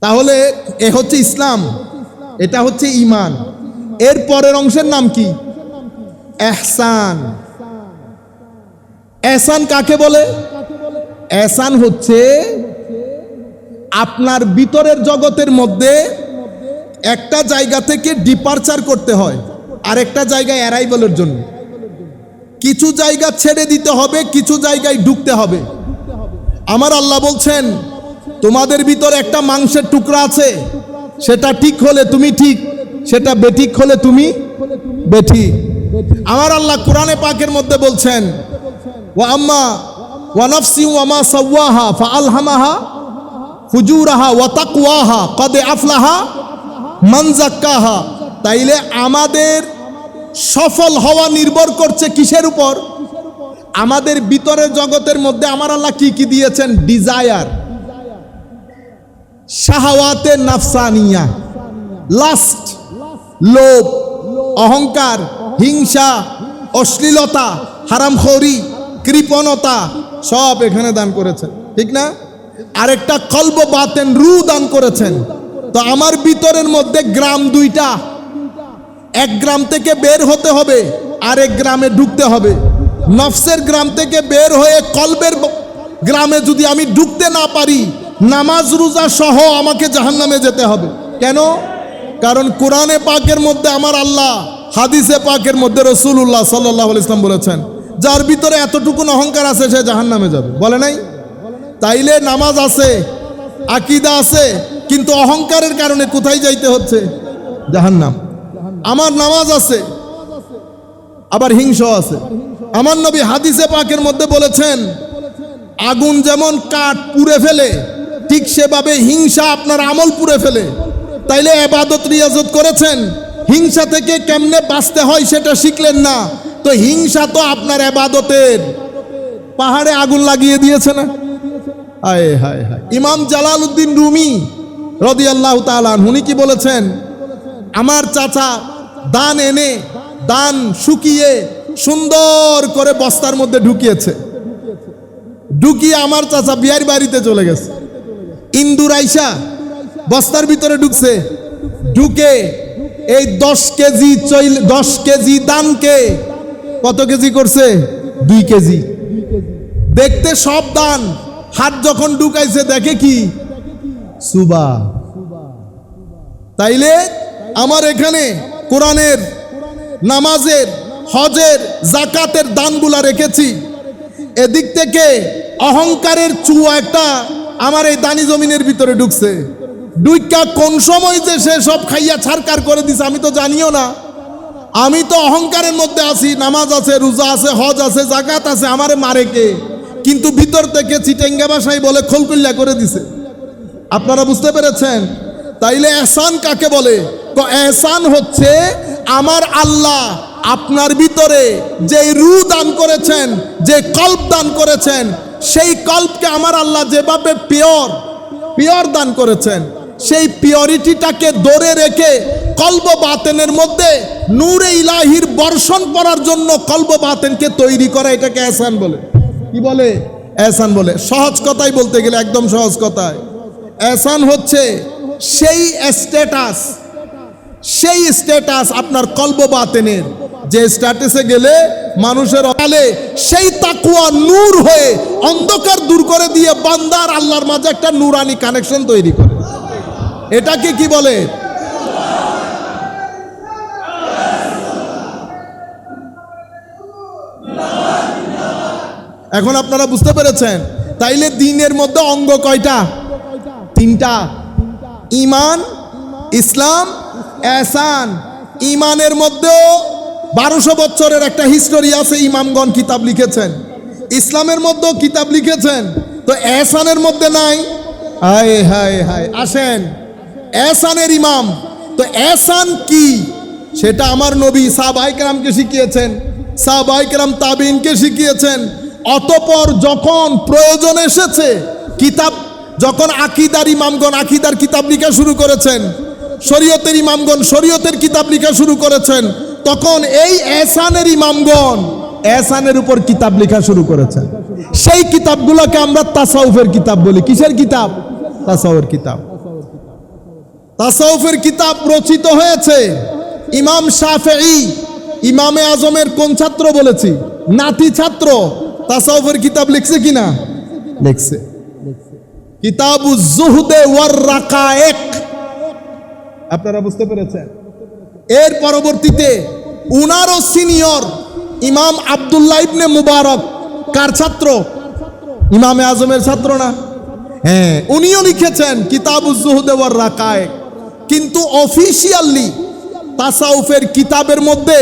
তাহলে এ হচ্ছে ইসলাম, এটা হচ্ছে ঈমান। এর পরের অংশের নাম কি? ইহসান। ইহসান কাকে বলে? ইহসান হচ্ছে আপনার ভিতরের জগতের মধ্যে একটা জায়গা থেকে ডিপারচার করতে হয় আরেকটা জায়গায় অ্যারাইভালের জন্য। কিছু জায়গা ছেড়ে দিতে হবে, কিছু জায়গায় ঢুকতে হবে। আমার আল্লাহ বলছেন তোমাদের ভিতরে একটা মাংসের টুকরা আছে, সেটা ঠিক হলে তুমি ঠিক, সেটা বেঠিক হলে তুমি বেঠিক। আমার আল্লাহ কোরআনে পাকের মধ্যে বলছেন ওয়া আম্মা ওয়া নাফসি ওয়া মা সাওয়াহা ফাআলহামাহা ফুজুরাহা ওয়া তাকওয়াহা কদ আফলাহা মান যাক্কাহা। তাইলে আমাদের সফল হওয়া নির্ভর করছে কিসের উপর? আমাদের ভিতরের জগতের মধ্যে আমার আল্লাহ কি কি দিয়েছেন? ডিজায়ার, শাহাওয়াতে নাফসানিয়া, লাস্ট, লোভ, অহংকার, হিংসা, অশ্লীলতা, হারামখোরি, কৃপণতা, সব এখানে দান করেছেন, ঠিক না? আরেকটা কলব বাতেন, রু দান করেছেন। তো আমার ভিতরের মধ্যে গ্রাম দুইটা, এক গ্রাম থেকে বের হতে হবে, আরেক গ্রামে ঢুকতে হবে। নফসের গ্রাম থেকে বের হয়ে কলবের গ্রামে যদি আমি ঢুকতে না পারি, নামাজ রোজা সহ আমাকে জাহান্নামে যেতে হবে। কেন? কারণ কোরআনে পাকের মধ্যে আমার আল্লাহ, হাদিসে পাকের মধ্যে রাসূলুল্লাহ সাল্লাল্লাহু আলাইহি ওয়াসাল্লাম বলেছেন যার ভিতরে এতটুকু অহংকার আছে সে জাহান্নামে যাবে, বলে নাই? তাইলে নামাজ আছে, আকীদা আছে, কিন্তু অহংকারের কারণে কোথায় যাইতে হচ্ছে? জাহান্নাম। আমার নামাজ আছে, আবার হিংসা আছে। আমার নবী হাদিসে পাকের মধ্যে বলেছেন আগুন যেমন কাঠ পুড়ে ফেলে, ঠিক সেভাবে হিংসা আপনার আমল পুড়ে ফেলে। তাইলে ইবাদত রিয়াজত করেছেন, হিংসা থেকে কেমনে বাঁচতে হয় সেটা শিখলেন না, তো হিংসা তো আপনার ইবাদতের পাহাড়ে আগুন লাগিয়ে দিয়েছে না? হায় হায় হায়। ইমাম জালালউদ্দিন রুমি রাদিয়াল্লাহু তাআলা উনি কি বলেছেন? আমার চাচা দান এনে, দান শুকিয়ে সুন্দর করে বস্তার মধ্যে ঢুকিয়েছে, ঢুকিয়ে আমার চাচা বিয়ার বাড়িতে চলে গেছে। ইন্দুর আইসা বস্তার ভিতরে ঢুকছে, ঢুকে এই 10 কেজি দানকে কত কেজি করছে? 2 কেজি। দেখতে সব দান, হাত যখন ঢুকাইছে দেখে কি? সুবা। তাইলে আমার এখানে কোরআনের, নামাজের, হজের, জাকাতের দানগুলা রেখেছি, এদিক থেকে অহংকারের চুয়া একটা আমার এই দানি জমিনের ভিতরে ঢুকছে। ঢুকা কোন সময় যে সে সব খাইয়া ছারকার করে দিছে আমি তো জানিও না। আমি তো অহংকারের মধ্যে আছি, নামাজ আছে, রোজা আছে, হজ আছে, জাকাত আছে, আমারে মারে কে? কিন্তু ভিতর থেকে চিটেঙ্গা ভাষায় বলে খোলকুল্লা করে দিছে। আপনারা বুঝতে পেরেছেন? তাইলে ইহসান কাকে বলে? তো ইহসান হচ্ছে আমার আল্লাহ আপনার ভিতরে যে রূহ দান করেছেন, যে কল্ব দান করেছেন, সেই কল্পকে আমার আল্লাহ যেভাবে পিওর দান করেছেন, সেই পিওরিটিটাকে ধরে রেখে কলব বাতেনের মধ্যে নূরে ইলাহির বর্ষণ করার জন্য কলব বাতেনকে তৈরি করা, এটাকে এহসান বলে। কি বলে? এহসান বলে। সহজ কথাই বলতে গেলে, একদম সহজ কথায়, এহসান হচ্ছে সেই স্ট্যাটাস আপনার কলব বাতেনের, যে স্ট্যাটাসে গেলে মানুষের আলে সেই তাকওয়া নূর হয়ে অন্ধকার দূর করে দিয়ে বান্দার আল্লাহর মাঝে একটা নূরানি কানেকশন তৈরি করে। এটাকে কি বলে? এখন আপনারা বুঝতে পেরেছেন? তাইলে দিনের মধ্যে অঙ্গ কয়টা? তিনটা। ঈমান, ইসলাম, এহসান। ঈমানের মধ্যেও 1200 বছরের একটা হিস্টোরি আছে, ইমামগণ কিতাব লিখেছেন। ইসলামের মধ্যেও কিতাব লিখেছেন, তো এহসানের মধ্যে নাই? হায় হায় হায়। আসেন, এহসানের ইমাম। তো এহসান কি সেটা আমার নবী সাহাবায়ে কেরামকে শিখিয়েছেন, সাহাবায়ে কেরাম তাবিঈনকে শিখিয়েছেন। অতঃপর যখন প্রয়োজন এসেছে, কিতাব যখন আকিদার ইমামগণ আকিদার কিতাব লেখা শুরু করেছেন, শরীয়তের ইমামগণ শরীয়তের কিতাব লেখা শুরু করেছেন, তখন এই এহসানের ইমামগণ এহসানের উপর কিতাব লেখা শুরু করেছেন। সেই কিতাবগুলোকে আমরা তাসাউফের কিতাব বলি। কিসের কিতাব? তাসাউফের কিতাব। তাসাউফের কিতাব রচিত হয়েছে ইমাম শাফেঈ, ইমামে আজমের কোন ছাত্র বলেছি? নাতি ছাত্র। তাসাউফের কিতাব লিখছে কিনা? লিখছে। কিতাবুজ জুহদে ওয়ার রাকায়েক। আপনারা বুঝতে পেরেছেন? এর পরবর্তীতে উনারও সিনিয়র ইমাম আব্দুল্লাহ ইবনে মুবারক, কার ছাত্র? ইমামে আজমের ছাত্র না? হ্যাঁ, উনিও লিখেছেন কিতাবুজ জুহদে ওয়ার রাকায়েক। কিন্তু অফিশিয়ালি তাসাউফের কিতাবের মধ্যে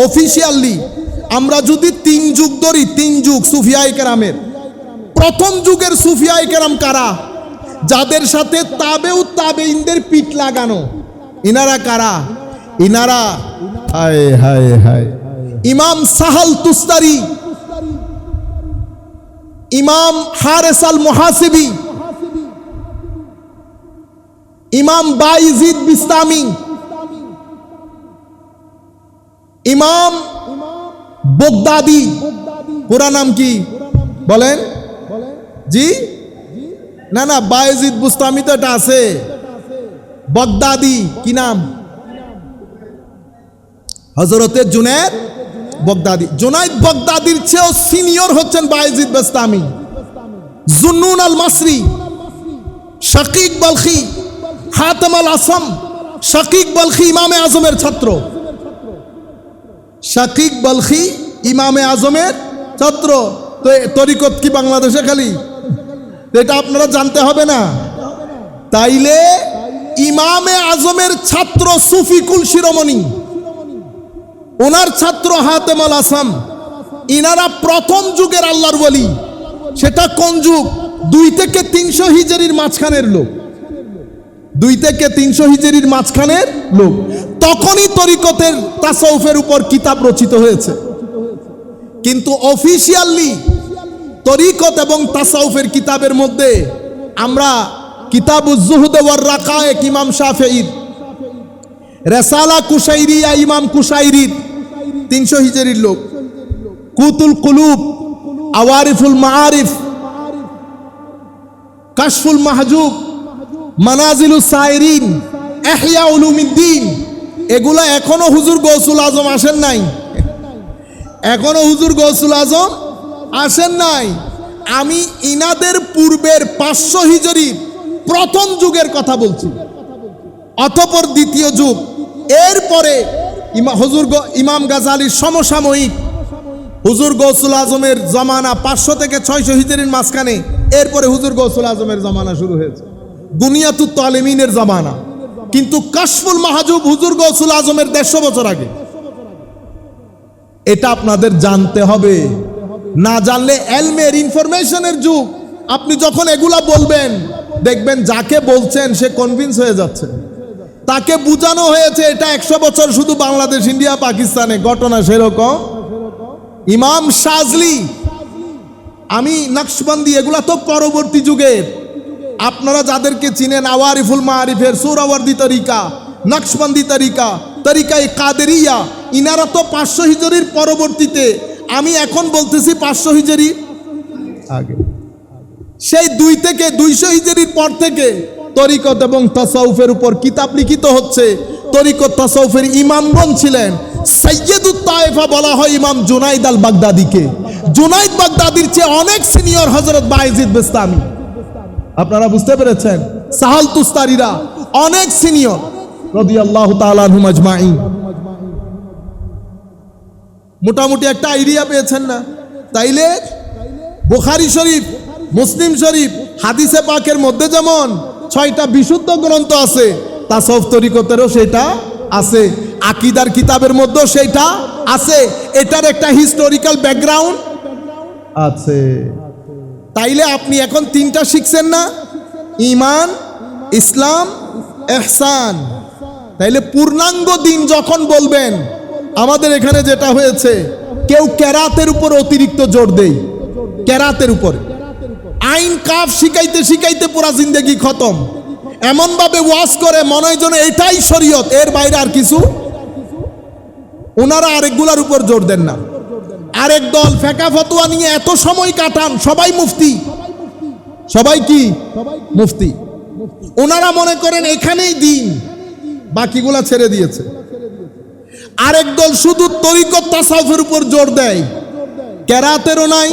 অফিশিয়ালি আমরা যদি 3 যুগ ধরি, 3 যুগ সুফিয়ায়ে কেরামের, প্রথম যুগের সুফিয়ায়ে কেরাম কারা? যাদের সাথে তাবেউত তাবেঈনদের পিঠ লাগানো, ইনারা কারা? ইনারা হায় হায় হায় ইমাম সাহাল তুস্তারি, ইমাম হারেস আল মুহাসিবি, ইমাম বায়জিদ বিস্তামি, ইমাম বগদাদি। পুরা নাম কি বলেন? জি না না, বায়জিদ বুস্তামি তো এটা আছে। বগদাদি কি নাম? হযরতে জুনায়েদ বগদাদি। জুনায়েদ বগদাদির চেয়েও সিনিয়র হচ্ছেন বায়জিদ বিস্তামি। জুন্নুন আল মাসরি, শাকিক বলখি, হাতেম আল আসম। শাকিক বলখি ইমামে আজমের ছাত্র। শাকিক বলখি ইমামে আজমের ছাত্র। তো তরিকত কি বাংলাদেশে খালি? এটা আপনারা জানতে হবে না? তাইলে ইমামে আজমের ছাত্র সুফিকুল শিরোমণি, ওনার ছাত্র হাতেম আল আসম। ইনারা প্রথম যুগের আল্লাহর ওলি। সেটা কোন যুগ? 2 থেকে 300 হিজরির মাঝখানের লোক। 2 থেকে 300 হিজরির মাঝখানের লোক। তখনই তরিকতের তাসাউফের উপর কিতাব রচিত হয়েছে। কিন্তু অফিশিয়ালি তরিকত এবং তাসাউফের কিতাবের মধ্যে আমরা কিতাবুজ জুহদ ওয়ার রাকায়েক ইমাম শাফেঈর, রিসালা কুশাইরিয়া ইমাম কুশাইরির, 300 হিজরির লোক, কুতুল কুলুব, আওয়ারিফুল মাআরিফ, কাশফুল মাহজুব, মানাজিলুস সাইরিন, ইহয়া উলুমিদ্দিন, এগুলা এখনো হুজুর গৌসুল আজম আসেন নাই। এখনো হুজুর গৌসুল আজম আসেন নাই। আমি ইনাদের পূর্বের 500 হিজরির প্রথম যুগের কথা বলছি, অতঃপর দ্বিতীয় যুগ। এরপরে হুজুর ইমাম গাজালির সমসাময়িক হুজুর গৌসুল আজমের জমানা 500 থেকে 600 হিজরির মাঝখানে। এরপরে হুজুর গৌসুল আজমের জমানা শুরু হয়েছে, দুনিয়াতুত তালিমিনের জমানা। কিন্তু কাশফুল মাহজুব হুজুর গৌসুল আজমের 150 বছর আগে। এটা আপনাদের জানতে হবে, না জানলে এলমের ইনফরমেশনের যুগ। আপনি যখন এগুলা বলবেন, দেখবেন যাকে বলছেন সে কনভিন্স হয়ে যাচ্ছে। তাকে বুঝানো হয়েছে এটা 100 বছর শুধু বাংলাদেশ, ইন্ডিয়া, পাকিস্তানে ঘটনা সেরকম। ইমাম শাজলি আমি নকশবন্দি এগুলা তো পরবর্তী যুগের। আপনারা যাদেরকে চিনেন আওয়ারিফুল মারিফের সুরাওয়ার্দি তরিকা, নকশবন্দি তরিকা, তরিকায়ে কাদেরিয়া, ইনারা তো 500 হিজরির পরবর্তীতে। আমি এখন বলতেছি 500 হিজরি আগে। সেই 2 থেকে 200 হিজরির পর থেকে তরিকত এবং তাসাউফের উপর কিতাব লিখিত হচ্ছে। তরিকত তাসাউফের ইমামগণ ছিলেন সৈয়দুত তায়েফা, বলা হয় ইমাম জুনাইদ আল বাগদাদিকে। জুনাইদ বাগদাদির চেয়ে অনেক সিনিয়র হযরত বায়েজিদ বিস্তামি। আপনারা বুঝতে পেরেছেন? সাহাল তুস্তারিরা অনেক সিনিয়র রাদিয়াল্লাহু তাআলা আনহুম আজমাইন। মোটামুটি একটা আইডিয়া পেয়েছেন না? তাইলে বুখারী শরীফ, মুসলিম শরীফ, হাদিসে পাকের মধ্যে যেমন 6টা বিশুদ্ধ গ্রন্থ আছে, তাসাউফ তরিকতেরও সেটা আছে, আকীদার কিতাবের মধ্যেও সেটা আছে। এটার একটা হিস্টোরিক্যাল ব্যাকগ্রাউন্ড আছে। তাইলে আপনি এখন 3টা শিখছেন না? ঈমান, ইসলাম, ইহসান। তাইলে পূর্ণাঙ্গ দিন যখন বলবেন, আমাদের এখানে যেটা হয়েছে, কেউ কেরাতের উপর অতিরিক্ত জোর দেয়, কেরাতের উপর আইন কাফ শিখাইতে শিখাইতে পুরা জিন্দেগি খতম। এমন ভাবে ওয়াজ করে মনে হয় যেন এটাই শরীয়ত, এর বাইরে আর কিছু। ওনারা আরেকগুলার উপর জোর দেন না। আরেক দল ফেকা ফতোয়া নিয়ে এত সময় কাটান, সবাই মুফতি, সবাই কি মুফতি। ওনারা মনে করেন এখানেই দিন, বাকিগুলা ছেড়ে দিয়েছে। আরেক দল শুধু তরিকত তাসাউফের উপর জোর দেয়, কেরাতেরও নাই,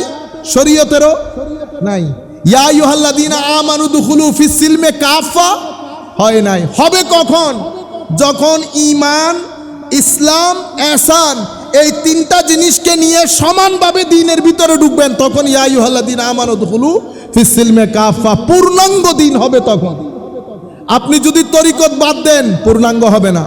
শরীয়তেরও নাই। ইয়া আইয়ুহাল্লাযীনা আমানু দুখুলু ফিস সিলমে কাফা হয় নাই। হবে কখন? যখন ঈমান, ইসলাম, ইহসান এই 3টা জিনিসকে নিয়ে সমানভাবে দ্বীনের ভিতরে ঢুকবেন, তখন ইয়া আইয়ুহাল্লাযীনা আমানু দুখুলু ফিস সিলমে কাফা, পূর্ণাঙ্গ দ্বীন হবে তখন। আপনি যদি তরিকত বাদ দেন পূর্ণাঙ্গ হবে না,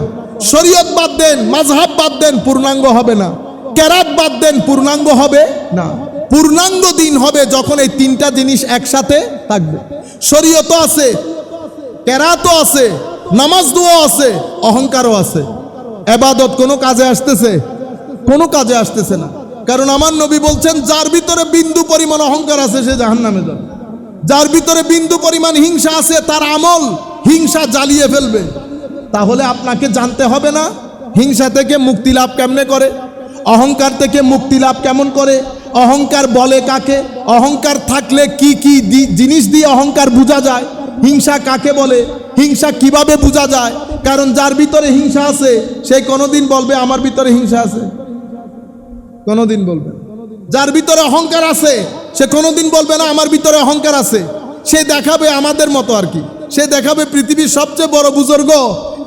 শরীয়ত বাদ দেন, মাযহাব বাদ দেন পূর্ণাঙ্গ হবে না, কেরাত বাদ দেন পূর্ণাঙ্গ হবে না। পূর্ণাঙ্গ দিন হবে যখন এই 3টা জিনিস একসাথে থাকবে। শরীয়তও আছে, কেরাতও আছে, নামাজ দোয়া আছে, অহংকারও আছে। ইবাদত কোনো কাজে আসতেছে? কোনো কাজে আসতেছে না। কারণ আমার নবী বলছেন, যার ভিতরে বিন্দু পরিমাণ অহংকার আছে সে জাহান্নামে যাবে। যার ভিতরে বিন্দু পরিমাণ হিংসা আছে তার আমল হিংসা জ্বালিয়ে ফেলবে। তাহলে আপনাকে জানতে হবে না হিংসা থেকে মুক্তি লাভ কেমনে করে, অহংকার থেকে মুক্তি লাভ কেমন করে, অহংকার বলে কাকে, অহংকার থাকলে কি কি জিনিস দিয়ে অহংকার বোঝা যায়, হিংসা কাকে বলে, হিংসা কিভাবে বোঝা যায়। কারণ যার ভিতরে হিংসা আছে সে কোনোদিন বলবে আমার ভিতরে হিংসা আছে? কোনোদিন বলবে না। যার ভিতরে অহংকার আছে সে কোনোদিন বলবে না আমার ভিতরে অহংকার আছে। সে দেখাবে আমাদের মতো আর কি, সে দেখাবে পৃথিবীর সবচেয়ে বড় বুজুর্গ।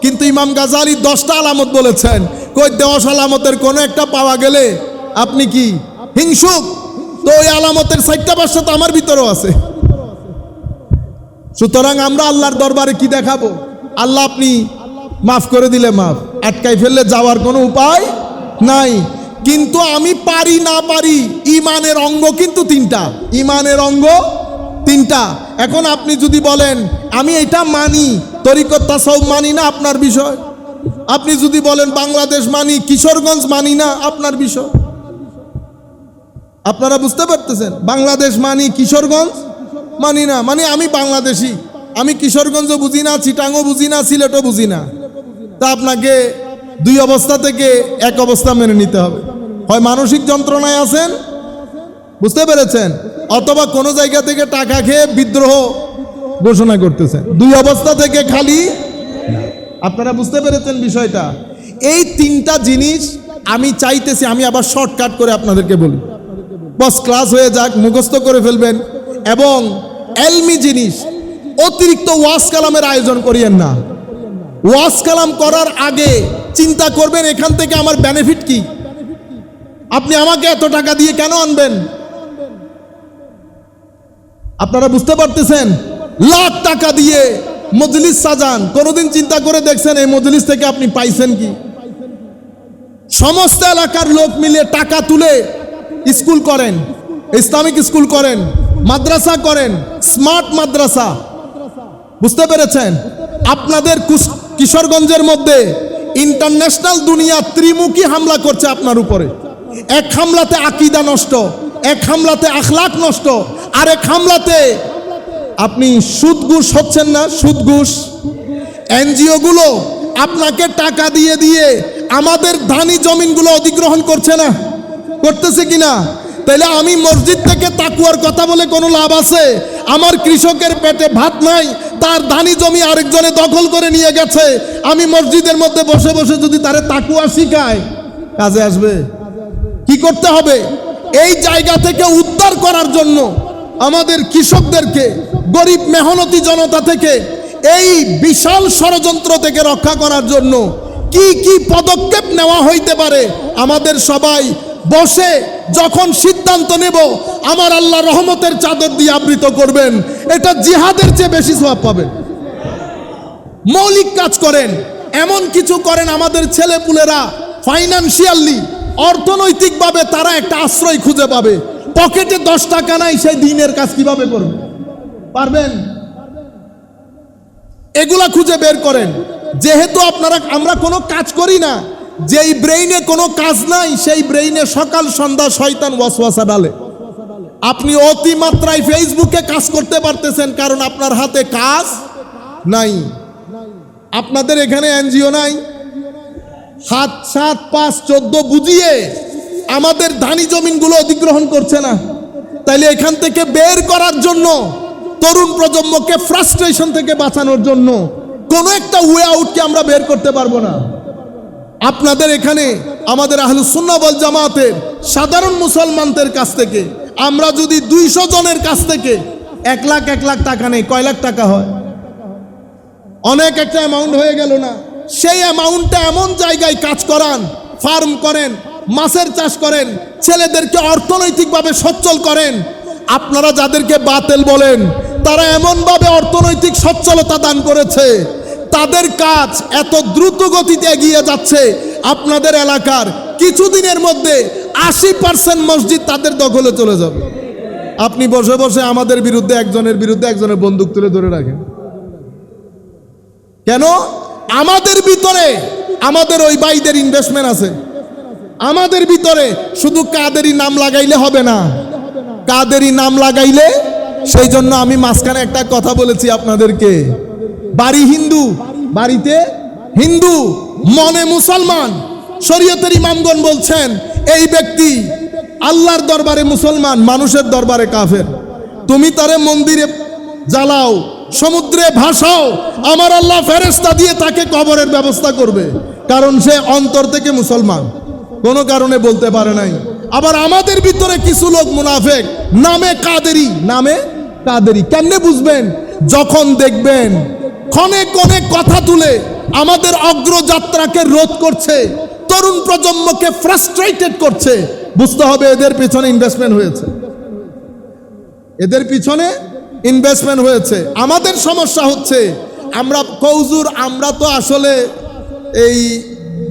কিন্তু ইমাম গাজালি 10টা আলামত বলেছেন, কই 10 আলামতের কোনো একটা পাওয়া গেলে আপনি কি হিংসুক? তো ওই আলামতের 4টা 5টা তো আমার ভিতরেও আছে। সুতরাং আমরা আল্লাহর দরবারে কি দেখাবো? আল্লাহ আপনি মাফ করে দিলে মাফ, আটকাই ফেললে যাওয়ার কোনো উপায় নাই। কিন্তু আমি পারি না পারি, ইমানের অঙ্গ কিন্তু 3টা, ইমানের অঙ্গ 3টা। এখন আপনি যদি বলেন আমি এটা মানি, তরিকত তাসাউফ মানি না, আপনার বিষয়। আপনি যদি বলেন বাংলাদেশ মানি, কিশোরগঞ্জ মানি না, আপনার বিষয়। আপনারা বুঝতে পারতেছেন? বাংলাদেশ মানি, কিশোরগঞ্জ মানি না, মানে আমি বাংলাদেশি, আমি কিশোরগঞ্জও বুঝি না, চিটাংও বুঝি না, সিলেটও বুঝি না। তা আপনাকে 2 অবস্থা থেকে এক অবস্থা মেনে নিতে হবে। হয় মানসিক যন্ত্রণায় আছেন, বুঝতে পেরেছেন, অথবা কোনো জায়গা থেকে টাকা খেয়ে বিদ্রোহ ঘোষণা করতেছেন। 2 অবস্থা থেকে খালি। আপনারা বুঝতে পেরেছেন বিষয়টা? এই 3টা জিনিস আমি চাইতেছি, আমি আবার শর্টকাট করে আপনাদেরকে বলি, বস ক্লাস হয়ে যাক, মুখস্থ করে ফেলবেন। এবং এলমি জিনিস, অতিরিক্ত ওয়াজ কালামের আয়োজন করিয়েন না। ওয়াজ কালাম করার আগে চিন্তা করবেন এখান থেকে আমার বেনিফিট কি। আপনি আমাকে এত টাকা দিয়ে কেন আনবেন? আপনারা বুঝতে পারতেছেন? লাখ টাকা দিয়ে মজলিস সাজান, কোনোদিন চিন্তা করে দেখছেন এই মজলিস থেকে আপনি পাইছেন কি? সমস্ত এলাকার লোক মিলে টাকা তুলে স্কুল করেন, ইসলামিক স্কুল করেন, মাদ্রাসা করেন, স্মার্ট মাদ্রাসা। বুঝতে পেরেছেন? আপনাদের কিশোরগঞ্জের মধ্যে ইন্টারন্যাশনাল দুনিয়া ত্রিমুখী হামলা করছে আপনার উপরে। এক হামলাতে আকীদা নষ্ট, এক হামলাতে আখলাক নষ্ট, আরেক হামলাতে আপনি সুদ ঘুষ হচ্ছেন না, সুদ ঘুষ। এনজিও গুলো আপনাকে টাকা দিয়ে দিয়ে আমাদের ধানি জমিনগুলো অধিগ্রহণ করছে না, করতেছে কিনা? তাইলে আমি মসজিদ থেকে তাকুয়ার কথা বলে কোনো লাভ আছে? আমার কৃষকের পেটে ভাত নাই, তার ধানি জমি আরেকজনে দখল করে নিয়ে গেছে, আমি মসজিদের মধ্যে বসে বসে যদি তারে তাকুয়া শিখায়, কাজে আসবে? কি করতে হবে? এই জায়গা থেকে উদ্ধার করার জন্য আমাদের কৃষকদেরকে, গরিব মেহনতি জনতা থেকে, এই বিশাল ষড়যন্ত্র থেকে রক্ষা করার জন্য কি কি পদক্ষেপ নেওয়া হইতে পারে, আমাদের সবাই বসে যখন সিদ্ধান্ত নেব, আমার আল্লাহ রহমতের চাদর দিয়ে আবৃত করবেন, এটা জিহাদের চেয়ে বেশি সওয়াব পাবেন। মৌলিক কাজ করেন, এমন কিছু করেন আমাদের ছেলেপুলেরা ফাইনান্সিয়ালি, অর্থনৈতিকভাবে তারা একটা আশ্রয় খুঁজে পাবে। পকেটে 10 টাকা নাই, সেই দিনের কাজ কিভাবে করবে? পারবেন? এগুলা খুঁজে বের করেন। যেহেতু আমরা কোনো কাজ করি না, যেই ব্রেইনে কোনো কাজ নাই, সেই ব্রেইনে সকাল সন্ধ্যা শয়তান ওয়াসওয়াসা ডালে। আপনি অতিমাত্রায় ফেসবুকে কাজ করতে পারতেছেন, কারণ আপনার হাতে কাজ নাই। আপনাদের এখানে এনজিও নাই? 7, 7, 5, 14 বুঝিয়ে আমাদের ধানি জমিনগুলো অধিগ্রহণ করছে না। তাইলে এখান থেকে বের করার জন্য, তরুণ প্রজন্মকে ফ্রাস্ট্রেশন থেকে বাঁচানোর জন্য কোনো একটা ওয়ে আউটকে আমরা বের করতে পারবো না? আপনাদের এখানে আমাদের আহলুস সুন্নাহ ওয়াল জামাতের সাধারণ মুসলমানদের কাছ থেকে আমরা যদি 200 জনের কাছ থেকে 1 লাখ টাকা নেই, কয় লাখ টাকা হয়? অনেক একটা অ্যামাউন্ট হয়ে গেল না? সেই অ্যামাউন্টটা এমন জায়গায় কাজ করান, ফার্ম করেন, মাছের চাষ করেন, ছেলেদেরকে অর্থনৈতিকভাবে সচ্ছল করেন। আপনারা যাদেরকে বাতিল বলেন, তারা এমনভাবে অর্থনৈতিক সচ্ছলতা দান করেছে, তাদের কাজ এত দ্রুত গতিতে এগিয়ে যাচ্ছে, আপনাদের এলাকার কিছুদিনের মধ্যে 80% মসজিদ তাদের দখলে চলে যাবে। আপনি বসে বসে আমাদের বিরুদ্ধে একজনের বন্দুক তুলে ধরে রাখেন কেন? আমাদের ভিতরে আমাদের ওই ভাইদের ইনভেস্টমেন্ট আছে। আমাদের ভিতরে শুধু কাদেরই নাম লাগাইলে হবে না, কাদেরই নাম লাগাইলে, সেই জন্য আমি মাঝখানে একটা কথা বলেছি আপনাদেরকে, বাড়ি হিন্দু, বাড়িতে হিন্দু, মনে মুসলমান। শরীয়তের ইমামগণ বলছেন এই ব্যক্তি আল্লাহর দরবারে মুসলমান, মানুষের দরবারে কাফের। তুমি তারে মন্দিরে জ্বালাও, সমুদ্রে ভাসাও, আমার আল্লাহ ফেরেশতা দিয়ে তাকে কবরের ব্যবস্থা করবে, কারণ সে অন্তর থেকে মুসলমান, কোনো কারণে বলতে পারে নাই। আবার আমাদের ভিতরে কিছু লোক মুনাফেক, নামে কাদেরি। কেমনে বুঝবেন? যখন দেখবেন ক্ষণে ক্ষণে কথা তুলে আমাদের অগ্রযাত্রাকে রোধ করছে, তরুণ প্রজন্মকে ফ্রাস্ট্রেটেড করছে, বুঝতে হবে এদের পিছনে ইনভেস্টমেন্ট হয়েছে, এদের পিছনে ইনভেস্টমেন্ট হয়েছে। আমাদের সমস্যা হচ্ছে আমরা কৌজুর, আমরা তো আসলে এই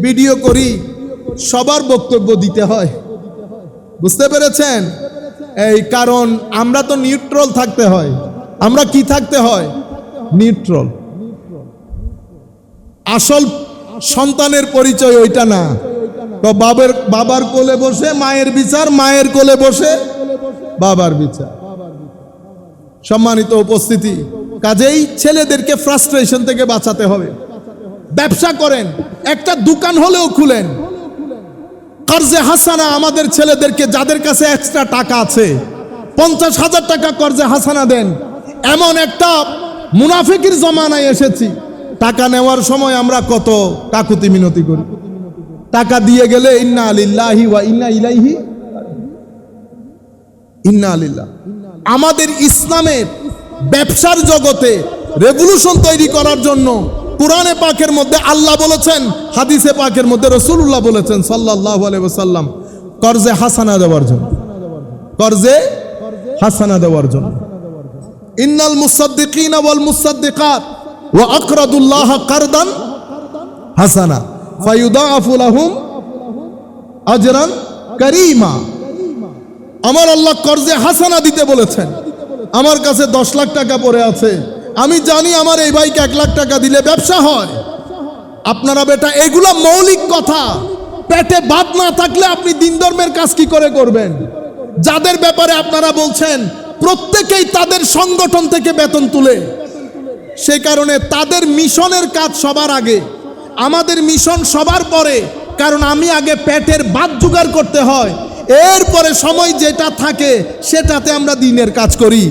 ভিডিও করি, সবার বক্তব্য দিতে হয়, বুঝতে পেরেছেন? এই কারণ আমরা তো নিউট্রাল থাকতে হয়। আমরা কি থাকতে হয়? নিউট্রাল। আসল সন্তানের পরিচয় ওইটা না। তো বাবার কোলে বসে মায়ের বিচার, মায়ের কোলে বসে বাবার বিচার। সম্মানিত উপস্থিতি, কাজেই ছেলেদেরকে ফ্রাস্ট্রেশন থেকে বাঁচাতে হবে। ব্যবসা করেন, একটা দোকান হলেও খুলেন, কর্জে হাসানা আমাদের ছেলেদেরকে, যাদের কাছে এক্সট্রা টাকা আছে 50,000 টাকা কর্জে হাসানা দেন। এমন একটা মুনাফিকের জমানায় এসেছি, টাকা নেওয়ার সময় আমরা কত কাকুতি মিনতি করি, টাকা দিয়ে গেলে ইন্না লিল্লাহি ওয়া ইন্না ইলাইহি, ইন্না লিল্লাহ। আমাদের ইসলামের ব্যবসার জগতে রেভলিউশন তৈরি করার জন্য কুরআনে পাকের মধ্যে আল্লাহ বলেছেন, হাদিসে পাকের মধ্যে রাসূলুল্লাহ বলেছেন সাল্লাল্লাহু আলাইহি ওয়াসাল্লাম, কর্জে হাসানা দেওয়ার জন্য, কর্জে হাসানা দেওয়ার জন্য। ইন্নাল মুসাদ্দিকিনা ওয়াল মুসাদ্দিকাত ওয়া আকরাদুল্লাহ কারদান হাসানা ফায়ুদাআফু লাহুম আজরান কারীমা। আমার আল্লাহ কর্জে হাসানা দিতে বলেছেন। আমার কাছে 10 লাখ টাকা পড়ে আছে, আমি জানি আমার এই ভাইকে 1 লাখ টাকা দিলে ব্যবসা হয়। আপনারা বেটা এগুলা মৌলিক কথা, পেটে ভাত না থাকলে আপনি দিন ধর্মের কাজ কি করে করবেন? যাদের ব্যাপারে আপনারা বলছেন প্রত্যেকেই তাদের সংগঠন থেকে বেতন তুলে। সে কারণে তাদের মিশনের কাজ সবার আগে, আমাদের মিশন সবার পরে। কারণ আমি আগে পেটের ভাত জোগাড় করতে হয়, এরপরে সময় যেটা থাকে সেটাতে আমরা দিনের কাজ করি।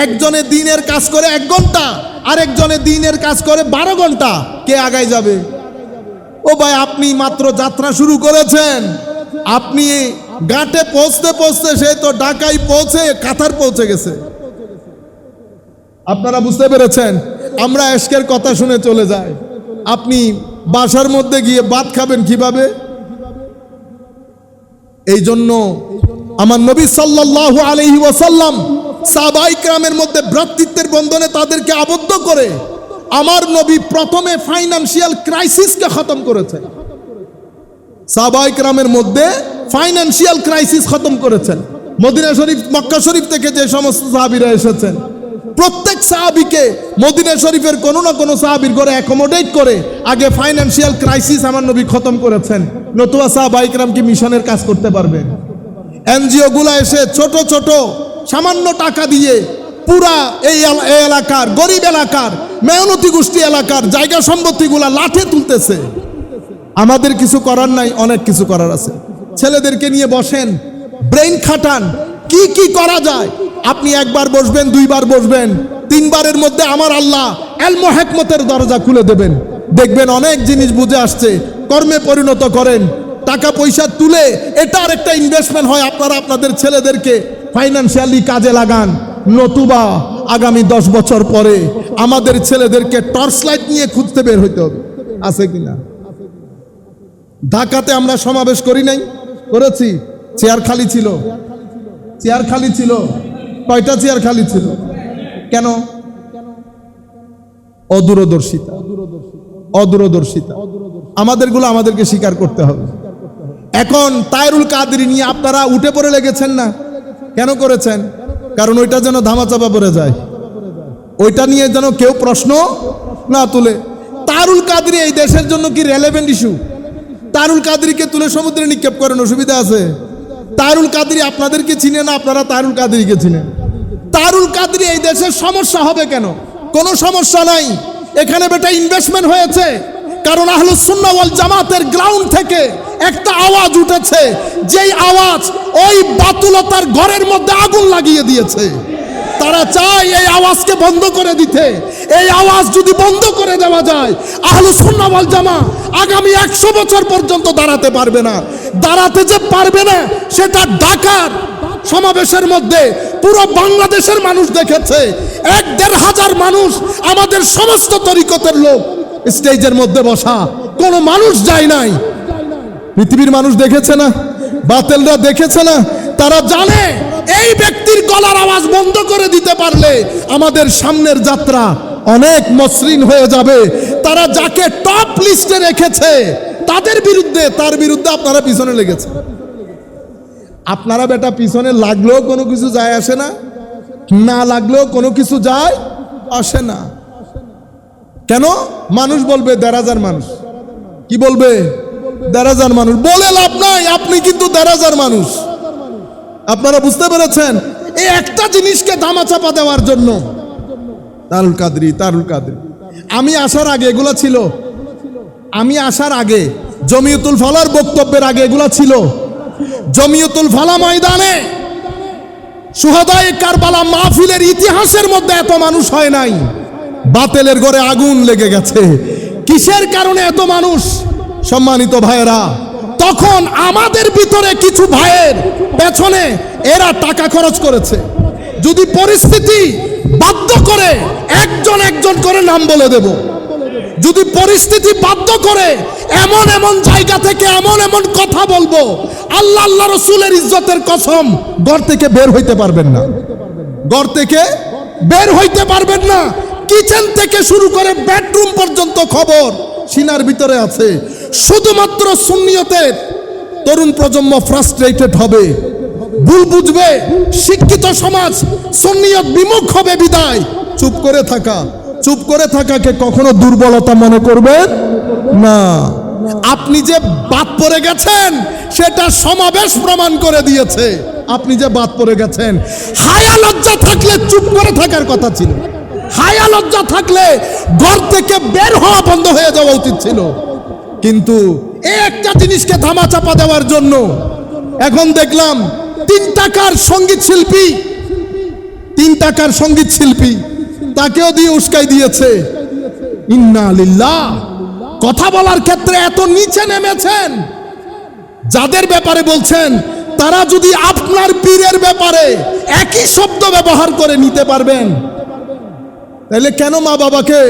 একজনে দিনের কাজ করে 1 ঘন্টা, আরেকজনে দিনের কাজ করে 12 ঘন্টা। কে আগায় যাবে? ও ভাই, আপনি মাত্র যাত্রা শুরু করেছেন, আপনি ঘাটে পৌঁছতে পৌঁছতে সে তো ঢাকায় পৌঁছে কাতার পৌঁছে গেছে। আপনারা বুঝতে পেরেছেন? আমরা এশকের কথা শুনে চলে যাই, আপনি বাসার মধ্যে গিয়ে ভাত খাবেন কিভাবে? এই জন্য আমার নবী সাল্লাল্লাহু আলাইহি ওয়াসাল্লাম সাহাবায়ে কেরামের মধ্যে ভ্রাতৃত্বের বন্ধনে তাদেরকে আবদ্ধ করে আমার নবী প্রথমে ফাইনান্সিয়াল ক্রাইসিসকে খতম করেছেন। সাহাবায়ে কেরামের মধ্যে ফাইনান্সিয়াল ক্রাইসিস খতম করেছেন। মদিনা শরীফ, মক্কা শরীফ থেকে যে সমস্ত সাহাবীরা এসেছেন, প্রত্যেক সাহাবীকে মদিনা শরীফের কোনো না কোনো সাহাবীর ঘরে অ্যাকোমোডেট করে আগে ফাইনান্সিয়াল ক্রাইসিস আমার নবী খতম করেছেন। নতুবা সাহাবায়ে কেরাম কি মিশনের কাজ করতে পারবে? এনজিও গুলা এসে ছোট ছোট সামান্য টাকা দিয়ে পুরা এই এলাকার গরিব এলাকার মেহনতি গোষ্ঠী এলাকার জায়গা সম্পত্তিগুলা লাঠে তুলতেছে। আমাদের কিছু করার নাই, অনেক কিছু করার আছে। ছেলেদেরকে নিয়ে বসেন, ব্রেইন খাটান, কি কি করা যায়। আপনি 1 বার বসবেন, 2 বার বসবেন, 3 বারের মধ্যে আমার আল্লাহ ইলম ও হিকমতের দরজা খুলে দেবেন। দেখবেন অনেক জিনিস বুঝে আসছে। কর্মে পরিণত করেন, টাকা পয়সা তুলে এটা আরেকটা ইনভেস্টমেন্ট হয়। আপনারা আপনাদের ছেলেদেরকে ফাইনান্সিয়ালি কাজে লাগান, নতুবা আগামী 10 বছর পরে আমাদের ছেলেদেরকে টর্চ লাইট নিয়ে খুঁজতে বের হইতে হবে। আছে কিনা? ঢাকাতে আমরা সমাবেশ করি নাই? করেছি। চেয়ার খালি ছিল, চেয়ার খালি ছিল। কয়টা চেয়ার খালি ছিল? কেন? অদূরদর্শিতা, অদূরদর্শিতা। আমাদেরগুলো আমাদেরকে স্বীকার করতে হবে। এখন তায়রুল কাদরি নিয়ে আপনারা উঠে পড়ে লেগেছেন না? কেন করেছেন? কারণ ওইটা যেন ধামাচাপা পড়ে যায়, ওইটা নিয়ে যেন কেউ প্রশ্ন না তুলে। তায়রুল কাদরি এই দেশের জন্য কি রেলেভেন্ট ইস্যু? তায়রুল কাদরিকে তুলে সমুদ্রে নিক্ষেপ করেন, অসুবিধা আছে? তায়রুল কাদরি আপনাদেরকে চিনে না, আপনারা তায়রুল কাদরিকে চিনেন। তায়রুল কাদরি এই দেশের সমস্যা হবে কেন? কোনো সমস্যা নাই। এখানে বেটা ইনভেস্টমেন্ট হয়েছে, কারণ আহলুস সুন্নাহ ওয়াল জামাতের গ্রাউন্ড থেকে একটা আওয়াজ উঠেছে, যেই আওয়াজ ওই বাতুলতার ঘরের মধ্যে আগুন লাগিয়ে দিয়েছে। তারা চায় এই আওয়াজকে বন্ধ করে দিতে। এই আওয়াজ যদি বন্ধ করে দেওয়া যায়, আহলুস সুন্নাহ ওয়াল জামাত আগামী 100 বছর পর্যন্ত দাঁড়াতে পারবে না। দাঁড়াতে যে পারবে না সেটা ঢাকার সমাবেশের মধ্যে পুরো বাংলাদেশের মানুষ দেখেছে। 1-1.5 হাজার মানুষ, আমাদের সমস্ত তরিকতের লোক স্টেজের মধ্যে বসা, কোনো মানুষ যায় নাই। পৃথিবীর মানুষ দেখেছে না, বাতিলরা দেখেছে না। তারা জানে এই ব্যক্তির গলার আওয়াজ বন্ধ করে দিতে পারলে আমাদের সামনের যাত্রা অনেক মসৃণ হয়ে যাবে। তারা যাকে টপ লিস্টে রেখেছে তাদের বিরুদ্ধে, তার বিরুদ্ধে আপনারা পিছনে লেগেছে। আপনারা বেটা পিছনে লাগলেও কোনো কিছু যায় আসে না, না লাগলেও কোনো কিছু যায় আসে না। কেন? মানুষ বলবে 1,500 মানুষ। কি বলবে? 1,500 মানুষ। বলে লাভ নাই, আপনি কিন্তু 1,500 মানুষ। আপনারা বুঝতে পেরেছেন? এই একটা জিনিসকে ধামাচাপা দেওয়ার জন্য তারুল কাদরি, তারুল কাদরি। আমি আসার আগে এগুলা ছিল, আমি আসার আগে জমিয়তুল ফালার বক্তব্যের আগে এগুলা ছিল। জমিয়তুল ফালা ময়দানে শুহাদায়ে কারবালা মাহফিলের ইতিহাসের মধ্যে এত মানুষ হয় নাই। বাতিলের ঘরে আগুন লেগে গেছে। কিসের কারণে এত মানুষ? সম্মানিত ভাইয়েরা, তখন আমাদের ভিতরে কিছু ভাইয়ের পেছনে এরা টাকা খরচ করেছে। যদি পরিস্থিতি বাধ্য করে একজন একজন করে নাম বলে দেব, যদি পরিস্থিতি বাধ্য করে এমন এমন জায়গা থেকে এমন এমন কথা বলবো, আল্লাহ আল্লাহ রসুলের ইজ্জতের কসম, ঘর থেকে বের হইতে পারবেন না। ঘর থেকে বের হইতে পারবেন না। কিচেন থেকে শুরু করে বেডরুম পর্যন্ত খবর সিনার ভিতরে আছে। শুধুমাত্র সুন্নিয়তের তরুণ প্রজন্ম ফ্রাস্ট্রেটেড হবে, ভুল বুঝবে, শিক্ষিত সমাজ সুন্নিয়ত বিমুখ হবে বিদায় চুপ করে থাকা। চুপ করে থাকাকে কখনো দুর্বলতা মনে করবেন না। আপনি যে বাদ পড়ে গেছেন সেটা সমাবেশ প্রমাণ করে দিয়েছে। আপনি যে বাদ পড়ে গেছেন, হায়া লজ্জা থাকলে চুপ করে থাকার কথা ছিল। হায়া লজ্জা থাকলে ঘর থেকে বের হওয়া বন্ধ হয়ে যাওয়া উচিত ছিল। কিন্তু একটা জিনিসকে ধামাচাপা দেওয়ার জন্য এখন দেখলাম 3 টাকার সঙ্গীত শিল্পী তাকেও দিয়ে উস্কাই দিয়েছে। ইন্না লিল্লাহ। কথা বলার ক্ষেত্রে এত নিচে নেমেছেন, যাদের ব্যাপারে বলছেন তারা যদি আপনার পীরের ব্যাপারে একই শব্দ ব্যবহার করে নিতে পারবেন, তাহলে কেন মা বাবাকে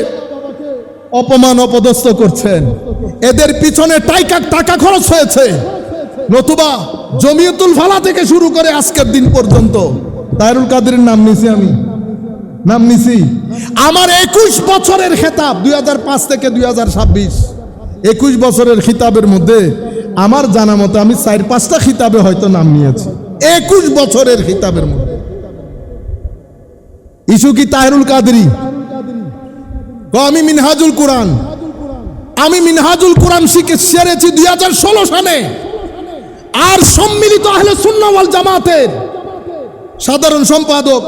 অপমান অপদস্থ করছেন? এদের পিছনে টাকা খরচ হয়েছে, নতুবা জমিয়তুল ফালা থেকে শুরু করে আজকের দিন পর্যন্ত তাহেরুল কাদেরের নাম নিছি। আমার 21 বছরের খেতাব 2005 থেকে 2026, 21 বছরের খিতাবের মধ্যে আমার জানা মতো আমি 4-5টা খিতাবে হয়তো নাম নিয়েছি। 21 বছরের খিতাবের মধ্যে ইস্যু কি তাহেরুল কাদেরি? আমি মিনহাজুল কোরআন শিখেছি 2016 সালে। আর সম্মিলিত আহলে সুন্নাহ ওয়াল জামাতের সাধারণ সম্পাদক,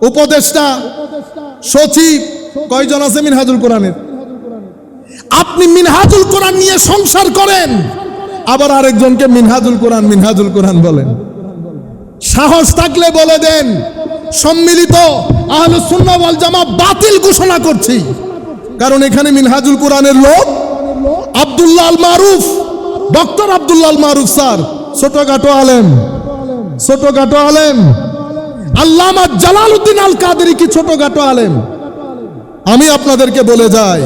উপদেষ্টা, সচিব কয়জন আছে মিনহাজুল কোরআনের? আপনি মিনহাজুল কোরআন নিয়ে সংসার করেন, আবার আরেকজনকে মিনহাজুল কোরআন বলেন। সাহস থাকলে বলে দেন সম্মিলিত আহলে সুন্নাহ ওয়াল জামাত বাতিল ঘোষণা করছি। কারণ এখানে মিনহাজুল কোরআনের লোক আব্দুল্লাহ আল মারুফ, ডক্টর আব্দুল্লাহ আল মারুফ স্যার ছোটখাটো আলেম। আল্লামা জালালউদ্দিন আল কাদেরী কি ছোটখাটো আলেম? আমি আপনাদেরকে বলে যাই,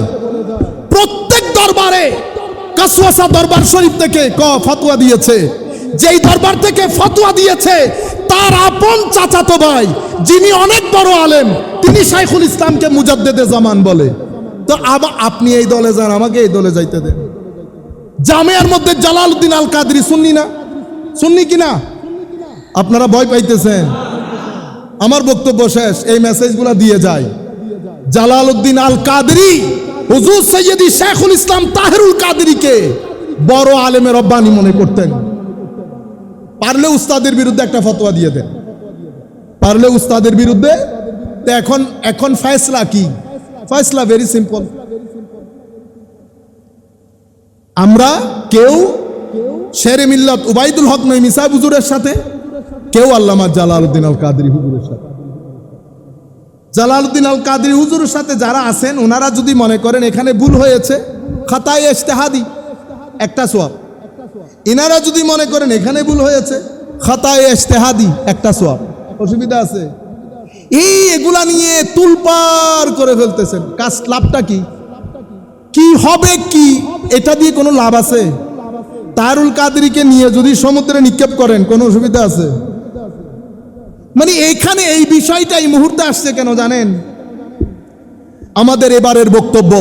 প্রত্যেক দরবারে কাসওয়াসা দরবার শরীফ থেকে ফতোয়া দিয়েছে। যেই দরবার থেকে ফতোয়া দিয়েছে তার আপন চাচাতো ভাই যিনি অনেক বড় আলেম, তিনি শাইখুল ইসলামকে মুজাদ্দেদে জামান বলে। তো আপনি এই দলে যান, আমাকে এই দলে যাইতে দেন। জামিয়ার মধ্যে জালালউদ্দিন আল কাদেরী সুন্নি কিনা? আপনারা ভয় পাইতেছেন। আমার বক্তব্য শেষ, এই মেসেজগুলো দিয়ে যায়। জালালউদ্দিন আল কাদেরী হুজুর সৈয়দি শাইখুল ইসলাম তাহেরুল কাদেরীকে বড় আলেমের রব্বানি মনে করতেন। পারলে উস্তাদের বিরুদ্ধে একটা ফতোয়া দিয়ে দেন, পারলে উস্তাদের বিরুদ্ধে। এখন ফয়সলা কি? ফয়সলা ভেরি সিম্পল। আমরা কেউ শেরে মিল্লাত উবাইদুল হক নঈমী সাহেব হুজুরের সাথে, কেউ আল্লামা জালালউদ্দিন আল কাদেরী হুজুরের সাথে। জালালউদ্দিন আল কাদেরী হুজুরের সাথে যারা আছেন ওনারা যদি মনে করেন এখানে ভুল হয়েছে, খাতায়ে ইজতিহাদি একটা সওয়াব। ইনারা যদি মনে করেন এখানে ভুল হয়েছে, খাতায়ে ইজতিহাদি একটা সওয়াব। অসুবিধা আছে? এগুলা নিয়ে তুলপার করে ফেলতেছেন। লাভটা কি হবে? কি এটা দিয়ে কোনো লাভ আছে? তাহেরুল কাদেরীকে নিয়ে যদি সমুদ্রে নিক্ষেপ করেন, কোনো অসুবিধা আছে? মানে এইখানে এই বিষয়টা এই মুহূর্তে আসছে কেন জানেন? আমাদের এবারের বক্তব্য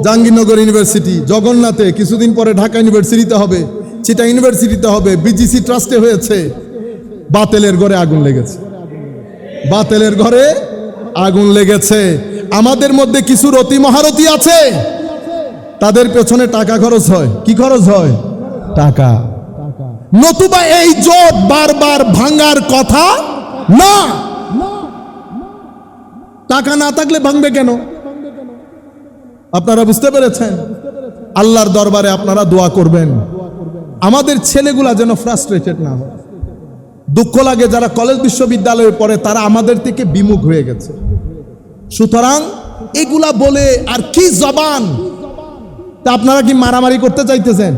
জাহাঙ্গীরনগর ইউনিভার্সিটি, জগন্নাথে, কিছুদিন পরে ঢাকা ইউনিভার্সিটিতে হবে, চিটাং ইউনিভার্সিটিতে হবে, বিজিসি ট্রাস্টে হয়েছে। বাতিলের ঘরে আগুন লেগেছে। আমাদের মধ্যে কিছু রতি মহারতি আছে, তাদের পেছনে টাকা খরচ হয়। কি খরচ হয়? টাকা। নতুবা এই জোট বারবার ভাঙার কথা না। টাকা না থাকলে ভাঙবে কেন? আপনারা বুঝতে পেরেছেন? আল্লাহর দরবারে আপনারা দোয়া করবেন আমাদের ছেলেগুলা যেন ফ্রাস্ট্রেটেড না হয়। দুঃখ লাগে যারা কলেজ বিশ্ববিদ্যালয়ে পড়ে তারা আমাদের থেকে বিমুখ হয়ে গেছে। সুতরাং এগুলা বলে আর কি জবান? তা আপনারা কি মারামারি করতে চাইতেছেন?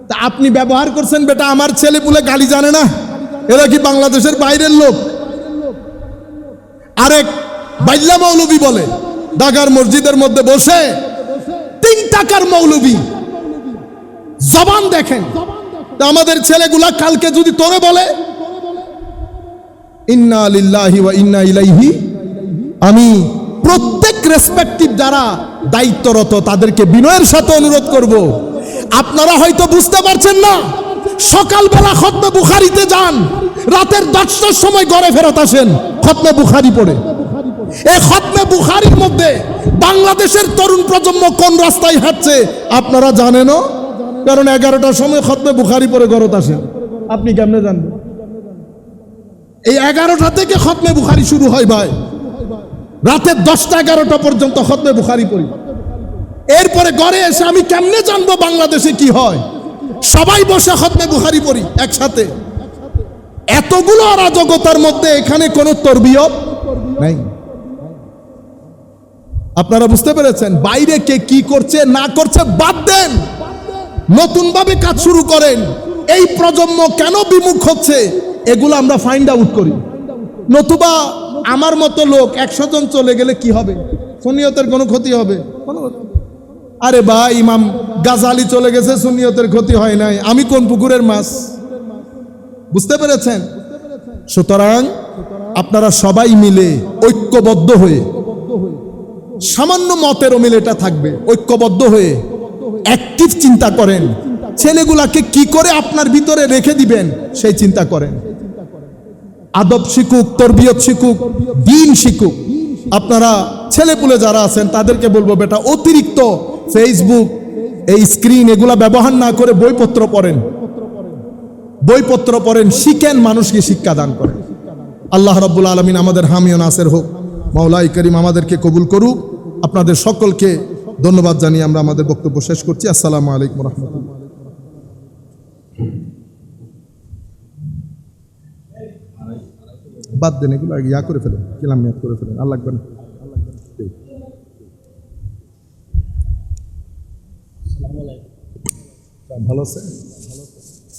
তা আপনি ব্যবহার করছেন, বেটা আমার ছেলে পুলে গালি জানে না, এরা কি বাংলাদেশের বাইরের লোক? আরেক বাইল্লা মৌলবী বলে, ঢাকার মসজিদের মধ্যে বসে 3 টাকার মৌলবী। জবান দেখেন। তা আমাদের ছেলেগুলা কালকে যদি তোরে বলে ইন্না লিল্লাহি ওয়া ইন্না ইলাইহি, আমি প্রত্যেক রেসপেক্টিভ যারা দায়িত্বরত তাদেরকে বিনয়ের সাথে অনুরোধ করব, আপনারা হয়তো বুঝতে পারছেন না, সকালবেলা খতমে বুখারীতে যান, রাতের 10টার সময় ঘরে ফেরত আসেন খতমে বুখারী পড়ে। এই খতমে বুখারীর মধ্যে বাংলাদেশের তরুণ প্রজন্ম কোন রাস্তায় হাঁটছে আপনারা জানেনও? কারণ 11টার সময় খতমে বুখারী পড়ে ঘরত আসেন, আপনি কেমনে জানবেন? এই 11টা থেকে খতমে বুখারী শুরু হয় ভাই, রাতের 10টা 11টা পর্যন্ত খতমে বুখারী পড়ি। এরপরে ঘরে এসে আমি কেমনে জানবো বাংলাদেশে কি হয়? সবাই বসে খতমে বুখারী পড়ি একসাথে। এতগুলো অরাজকতার মধ্যে এখানে কোনো তরবিয়ত নাই। আপনারা বুঝতে পেরেছেন? বাইরে কে কি করছে না করছে বাদ দেন, নতুন ভাবে কাজ শুরু করেন। এই প্রজন্ম কেন বিমুখ হচ্ছে এগুলো আমরা ফাইন্ড আউট করি। নতুবা আমার মতো লোক 100 জন চলে গেলে কি হবে? সুন্নিয়তের কোনো ক্ষতি হবে? আরে ভাই, ইমাম গাজালি চলে গেছে, সুন্নিয়তের ক্ষতি হয় নাই, আমি কোন পুকুরের মাছ? বুঝতে পেরেছেন? সুতরাং আপনারা সবাই মিলে ঐক্যবদ্ধ হয়ে, সামান্য মতের মিল এটা থাকবে, ঐক্যবদ্ধ হয়ে অ্যাক্টিভ চিন্তা করেন। ছেলেগুলাকে কি করে আপনার ভিতরে রেখে দিবেন সেই চিন্তা করেন। আদব শিখুক, তরবিয়ত শিখুক, দ্বীন শিখুক। আপনারা ছেলেপুলে যারা আছেন তাদেরকে বলবো, বেটা অতিরিক্ত ফেসবুক, এই স্ক্রিন এগুলা ব্যবহার না করে বইপত্র পড়েন, বইপত্র পড়েন, শিখেন, মানুষকে শিক্ষা দান করেন। আল্লাহ রাব্বুল আলামিন আমাদের হামি ও নাসির হোক। মাওলাই করিম আমাদেরকে কবুল করুক। আপনাদের সকলকে ধন্যবাদ জানিয়ে আমরা আমাদের বক্তব্য শেষ করছি। আসসালামু আলাইকুম ওয়া রাহমাতুল্লাহ। বাদ দেন এগুলো, ইয়া করে ফেলেন, কিলামিয়াত করে ফেলেন, আর লাগবে না। ভালো আছে?